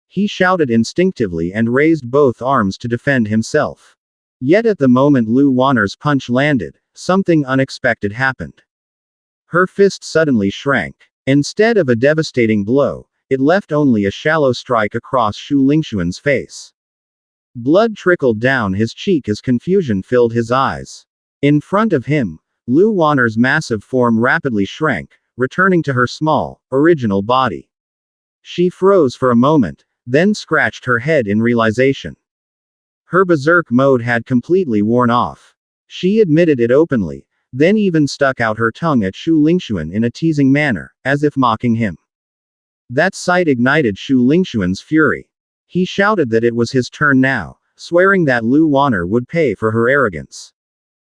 He shouted instinctively and raised both arms to defend himself. Yet at the moment Lu Wanner's punch landed, something unexpected happened. Her fist suddenly shrank. Instead of a devastating blow, it left only a shallow strike across Shu Lingxuan's face. Blood trickled down his cheek as confusion filled his eyes. In front of him, Lu Wanner's massive form rapidly shrank, returning to her small, original body. She froze for a moment, then scratched her head in realization. Her berserk mode had completely worn off. She admitted it openly, then even stuck out her tongue at Shu Lingxuan in a teasing manner, as if mocking him. That sight ignited Shu Lingxuan's fury. He shouted that it was his turn now, swearing that Lu Wanner would pay for her arrogance.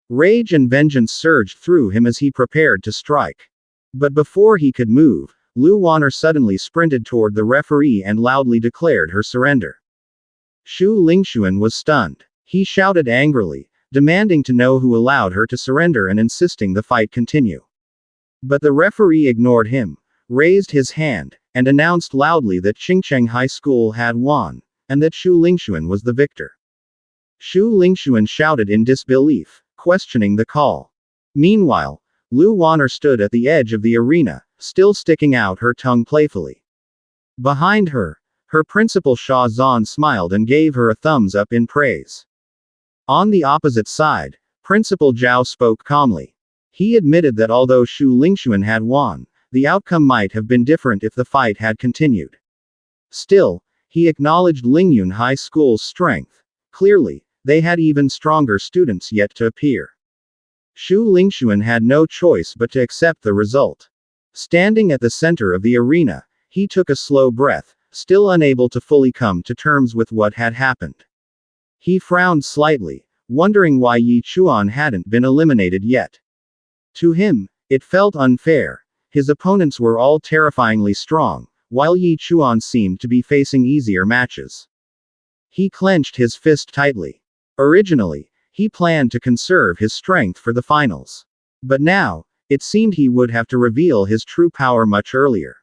Rage and vengeance surged through him as he prepared to strike. But before he could move, Lu Wanner suddenly sprinted toward the referee and loudly declared her surrender. Shu Lingxuan was stunned. He shouted angrily, demanding to know who allowed her to surrender and insisting the fight continue. But the referee ignored him, raised his hand, and announced loudly that Qingcheng High School had won, and that Shu Lingxuan was the victor. Shu Lingxuan shouted in disbelief, questioning the call. Meanwhile, Lu Wanner stood at the edge of the arena, still sticking out her tongue playfully. Behind her, her principal Sha Zhan smiled and gave her a thumbs up in praise. On the opposite side, Principal Zhao spoke calmly. He admitted that although Shu Lingxuan had won, the outcome might have been different if the fight had continued. Still, he acknowledged Lingyun High School's strength. Clearly, they had even stronger students yet to appear. Shu Lingxuan had no choice but to accept the result. Standing at the center of the arena, he took a slow breath, still unable to fully come to terms with what had happened. He frowned slightly, wondering why Yi Chuan hadn't been eliminated yet. To him, it felt unfair. His opponents were all terrifyingly strong, while Yi Chuan seemed to be facing easier matches. He clenched his fist tightly. Originally, he planned to conserve his strength for the finals. But now, it seemed he would have to reveal his true power much earlier.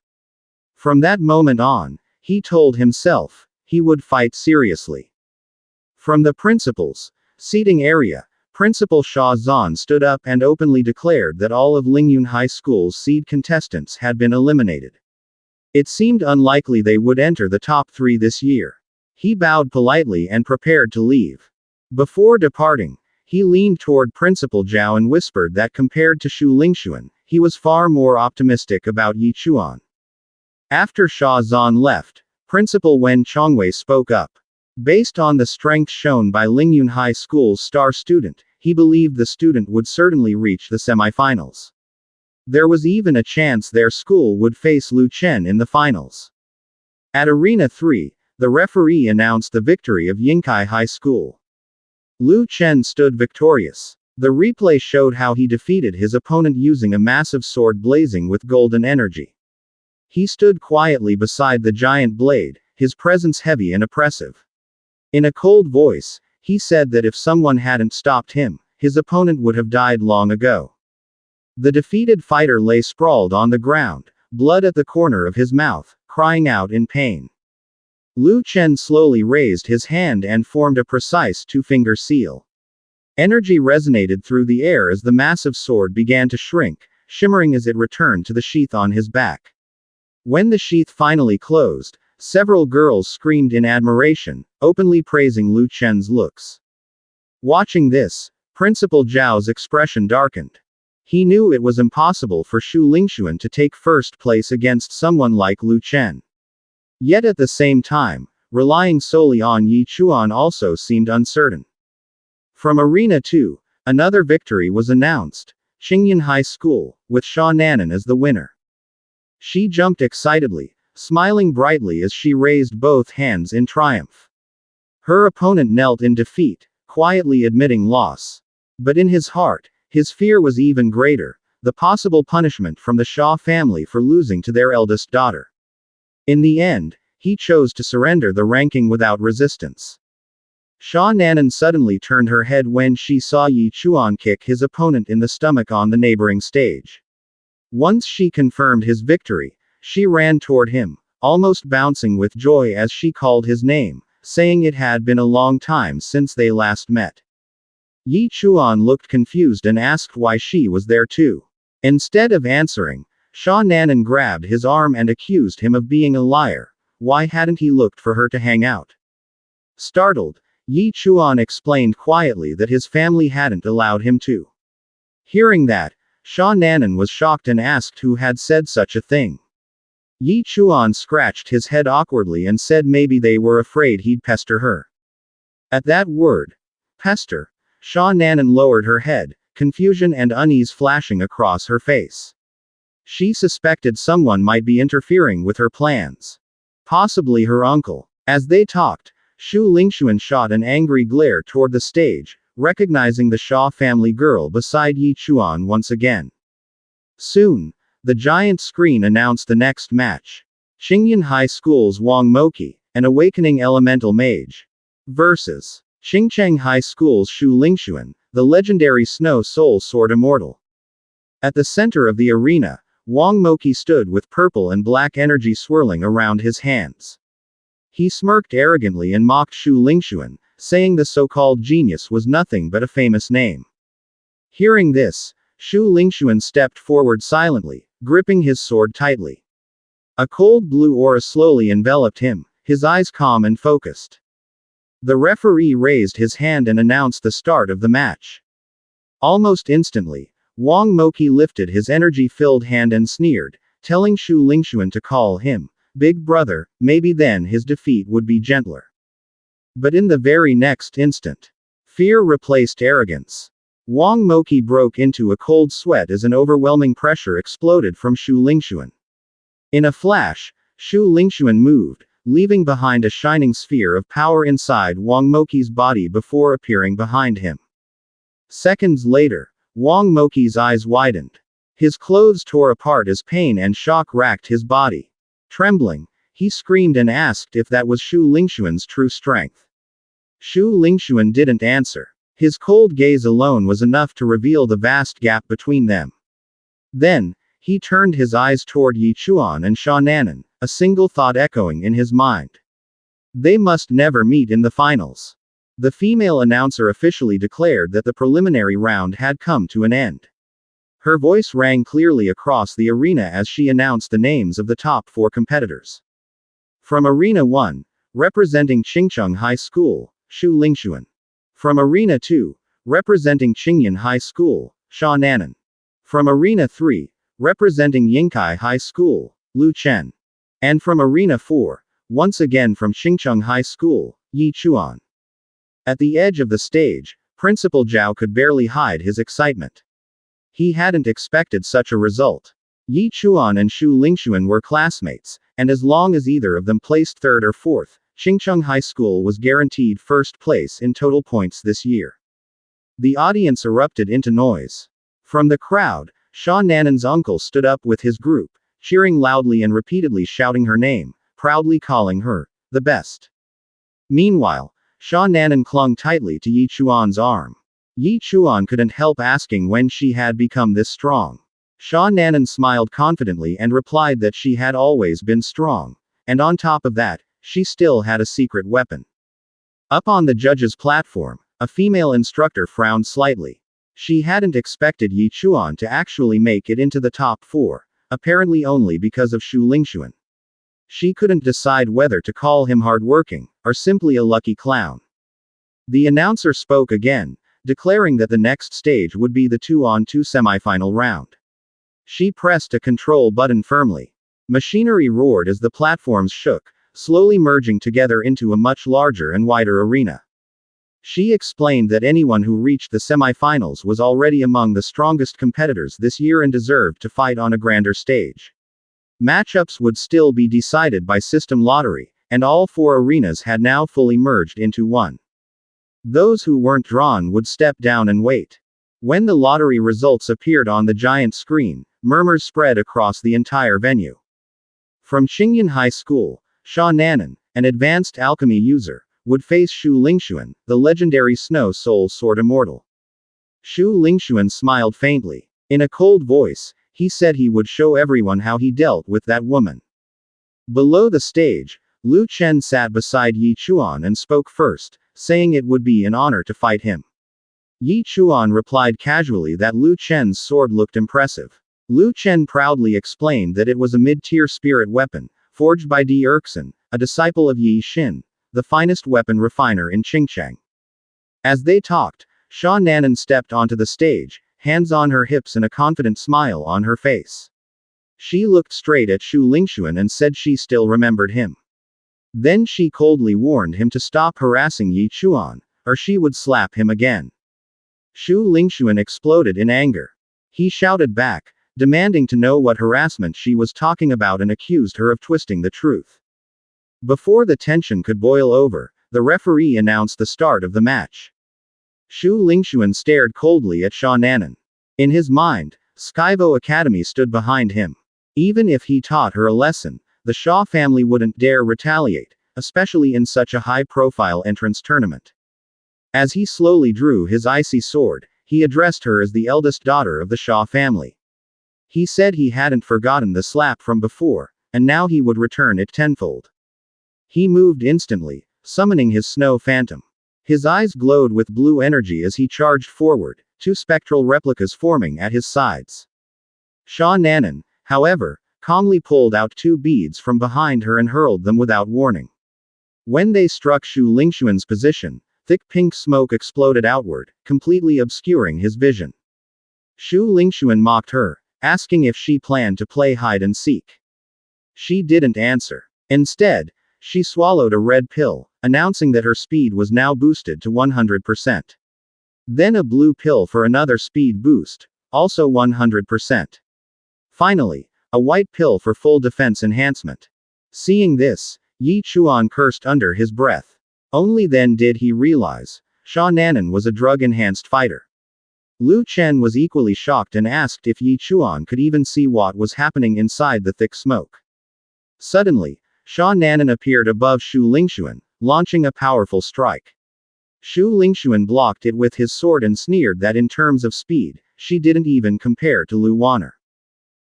From that moment on, he told himself, he would fight seriously. From the principal's seating area, Principal Sha Zhan stood up and openly declared that all of Lingyun High School's seed contestants had been eliminated. It seemed unlikely they would enter the top 3 this year. He bowed politely and prepared to leave. Before departing, He leaned toward Principal Zhao and whispered that compared to Shu Lingxuan, he was far more optimistic about Yi Chuan. After Sha Zhan left, Principal Wen Chongwei spoke up. Based on the strength shown by Lingyun High School's star student, he believed the student would certainly reach the semifinals. There was even a chance their school would face Lu Chen in the finals. At Arena 3, the referee announced the victory of Yingkai High School. Lu Chen stood victorious. The replay showed how he defeated his opponent using a massive sword blazing with golden energy. He stood quietly beside the giant blade, his presence heavy and oppressive. In a cold voice, he said that if someone hadn't stopped him, his opponent would have died long ago. The defeated fighter lay sprawled on the ground, blood at the corner of his mouth, crying out in pain. Lu Chen slowly raised his hand and formed a precise two-finger seal. Energy resonated through the air as the massive sword began to shrink, shimmering as it returned to the sheath on his back. When the sheath finally closed, several girls screamed in admiration, openly praising Lu Chen's looks. Watching this, Principal Zhao's expression darkened. He knew it was impossible for Shu Lingxuan to take first place against someone like Lu Chen. Yet at the same time, relying solely on Yi Chuan also seemed uncertain. From Arena 2, another victory was announced, Qingyan High School, with Sha Nanan as the winner. She jumped excitedly, smiling brightly as she raised both hands in triumph. Her opponent knelt in defeat, quietly admitting loss. But in his heart, his fear was even greater, the possible punishment from the Sha family for losing to their eldest daughter. In the end, he chose to surrender the ranking without resistance. Sha Nanan suddenly turned her head when she saw Yi Chuan kick his opponent in the stomach on the neighboring stage. Once she confirmed his victory, she ran toward him, almost bouncing with joy as she called his name, saying it had been a long time since they last met. Yi Chuan looked confused and asked why she was there too. Instead of answering, Sha Nanan grabbed his arm and accused him of being a liar. Why hadn't he looked for her to hang out? Startled, Yi Chuan explained quietly that his family hadn't allowed him to. Hearing that, Sha Nanan was shocked and asked who had said such a thing. Yi Chuan scratched his head awkwardly and said maybe they were afraid he'd pester her. At that word, pester, Sha Nanan lowered her head, confusion and unease flashing across her face. She suspected someone might be interfering with her plans. Possibly her uncle. As they talked, Shu Lingxuan shot an angry glare toward the stage, recognizing the Sha family girl beside Yi Chuan once again. Soon, the giant screen announced the next match. Qingyan High School's Wang Moqi, an awakening elemental mage, versus Qingcheng High School's Shu Lingxuan, the legendary Snow Soul Sword Immortal. At the center of the arena, Wang Moqi stood with purple and black energy swirling around his hands. He smirked arrogantly and mocked Shu Lingxuan, saying the so-called genius was nothing but a famous name. Hearing this, Shu Lingxuan stepped forward silently, gripping his sword tightly. A cold blue aura slowly enveloped him, his eyes calm and focused. The referee raised his hand and announced the start of the match. Almost instantly, Wang Moqi lifted his energy-filled hand and sneered, telling Shu Lingxuan to call him Big Brother. Maybe then his defeat would be gentler. But in the very next instant, fear replaced arrogance. Wang Moqi broke into a cold sweat as an overwhelming pressure exploded from Shu Lingxuan. In a flash, Shu Lingxuan moved, leaving behind a shining sphere of power inside Wang Moqi's body before appearing behind him. Seconds later, Wang Moqi's eyes widened. His clothes tore apart as pain and shock racked his body. Trembling, he screamed and asked if that was Shu Lingxuan's true strength. Shu Lingxuan didn't answer. His cold gaze alone was enough to reveal the vast gap between them. Then, he turned his eyes toward Yi Chuan and Sha Nanan, a single thought echoing in his mind. They must never meet in the finals. The female announcer officially declared that the preliminary round had come to an end. Her voice rang clearly across the arena as she announced the names of the top 4 competitors. From Arena 1, representing Qingcheng High School, Shu Lingxuan. From Arena 2, representing Qingyan High School, Sha Nanan. From Arena 3, representing Yingkai High School, Lu Chen. And from Arena 4, once again from Xingcheng High School, Yi Chuan. At the edge of the stage, Principal Zhao could barely hide his excitement. He hadn't expected such a result. Yi Chuan and Xu Lingxuan were classmates, and as long as either of them placed third or fourth, Xingcheng High School was guaranteed first place in total points this year. The audience erupted into noise. From the crowd, Sha Nanan's uncle stood up with his group, cheering loudly and repeatedly shouting her name, proudly calling her the best. Meanwhile, Sha Nanan clung tightly to Yi Chuan's arm. Yi Chuan couldn't help asking when she had become this strong. Sha Nanan smiled confidently and replied that she had always been strong, and on top of that, she still had a secret weapon. Up on the judges' platform, a female instructor frowned slightly. She hadn't expected Yi Chuan to actually make it into the top 4, apparently only because of Xu Lingxuan. She couldn't decide whether to call him hardworking, or simply a lucky clown. The announcer spoke again, declaring that the next stage would be the 2-on-2 semifinal round. She pressed a control button firmly. Machinery roared as the platforms shook, slowly merging together into a much larger and wider arena. She explained that anyone who reached the semifinals was already among the strongest competitors this year and deserved to fight on a grander stage. Matchups would still be decided by system lottery, and all 4 arenas had now fully merged into one. Those who weren't drawn would step down and wait. When the lottery results appeared on the giant screen, murmurs spread across the entire venue. From Qingyan High School, Sha Nanan, an advanced alchemy user, would face Xu Lingxuan, the legendary Snow Soul Sword Immortal. Xu Lingxuan smiled faintly. In a cold voice, he said he would show everyone how he dealt with that woman. Below the stage, Lu Chen sat beside Yi Chuan and spoke first, saying it would be an honor to fight him. Yi Chuan replied casually that Lu Chen's sword looked impressive. Lu Chen proudly explained that it was a mid-tier spirit weapon, forged by Di Erkson, a disciple of Yi Xin, the finest weapon refiner in Qingcheng. As they talked, Sha Nanan stepped onto the stage, hands on her hips and a confident smile on her face. She looked straight at Xu Lingxuan and said she still remembered him. Then she coldly warned him to stop harassing Yi Chuan, or she would slap him again. Xu Lingxuan exploded in anger. He shouted back, demanding to know what harassment she was talking about and accused her of twisting the truth. Before the tension could boil over, the referee announced the start of the match. Xu Lingxuan stared coldly at Sha Nanan. In his mind, Skyvo Academy stood behind him. Even if he taught her a lesson, the Sha family wouldn't dare retaliate, especially in such a high-profile entrance tournament. As he slowly drew his icy sword, he addressed her as the eldest daughter of the Sha family. He said he hadn't forgotten the slap from before, and now he would return it tenfold. He moved instantly, summoning his snow phantom. His eyes glowed with blue energy as he charged forward, 2 spectral replicas forming at his sides. Sha Nanan, however, calmly pulled out 2 beads from behind her and hurled them without warning. When they struck Xu Lingxuan's position, thick pink smoke exploded outward, completely obscuring his vision. Xu Lingxuan mocked her, asking if she planned to play hide and seek. She didn't answer. Instead, she swallowed a red pill, announcing that her speed was now boosted to 100%. Then a blue pill for another speed boost, also 100%. Finally, a white pill for full defense enhancement. Seeing this, Yi Chuan cursed under his breath. Only then did he realize, Sha Nanan was a drug-enhanced fighter. Lu Chen was equally shocked and asked if Yi Chuan could even see what was happening inside the thick smoke. Suddenly, Sha Nanan appeared above Xu Lingxuan, launching a powerful strike. Xu Lingxuan blocked it with his sword and sneered that in terms of speed, she didn't even compare to Lu Wanner.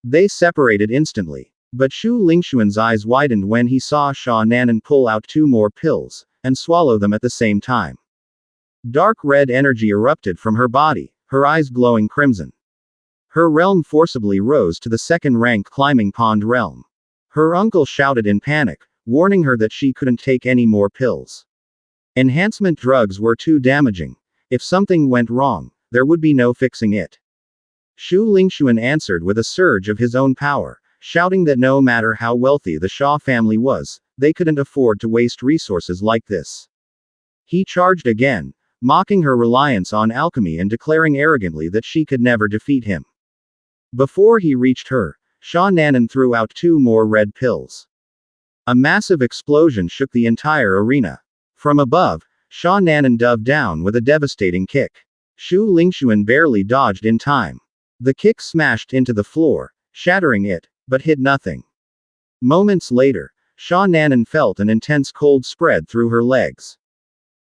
They separated instantly. But Xu Lingxuan's eyes widened when he saw Sha Nanan pull out 2 more pills, and swallow them at the same time. Dark red energy erupted from her body, her eyes glowing crimson. Her realm forcibly rose to the 2nd rank climbing pond realm. Her uncle shouted in panic, warning her that she couldn't take any more pills. Enhancement drugs were too damaging, If something went wrong, there would be no fixing it. Shu Lingxuan answered with a surge of his own power, shouting that no matter how wealthy the Shaw family was, they couldn't afford to waste resources like this. He charged again, mocking her reliance on alchemy and declaring arrogantly that she could never defeat him. Before he reached her, Sha Nanan threw out 2 more red pills. A massive explosion shook the entire arena. From above, Sha Nanan dove down with a devastating kick. Shu Lingxuan barely dodged in time. The kick smashed into the floor, shattering it, but hit nothing. Moments later, Sha Nanan felt an intense cold spread through her legs.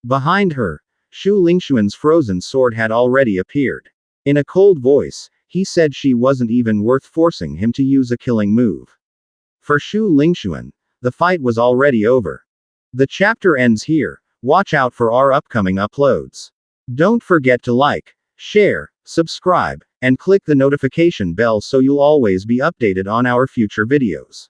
Behind her, Shu Lingxuan's frozen sword had already appeared. In a cold voice, he said she wasn't even worth forcing him to use a killing move. For Shu Lingxuan, the fight was already over. The chapter ends here. Watch out for our upcoming uploads. Don't forget to like, share, subscribe, and click the notification bell so you'll always be updated on our future videos.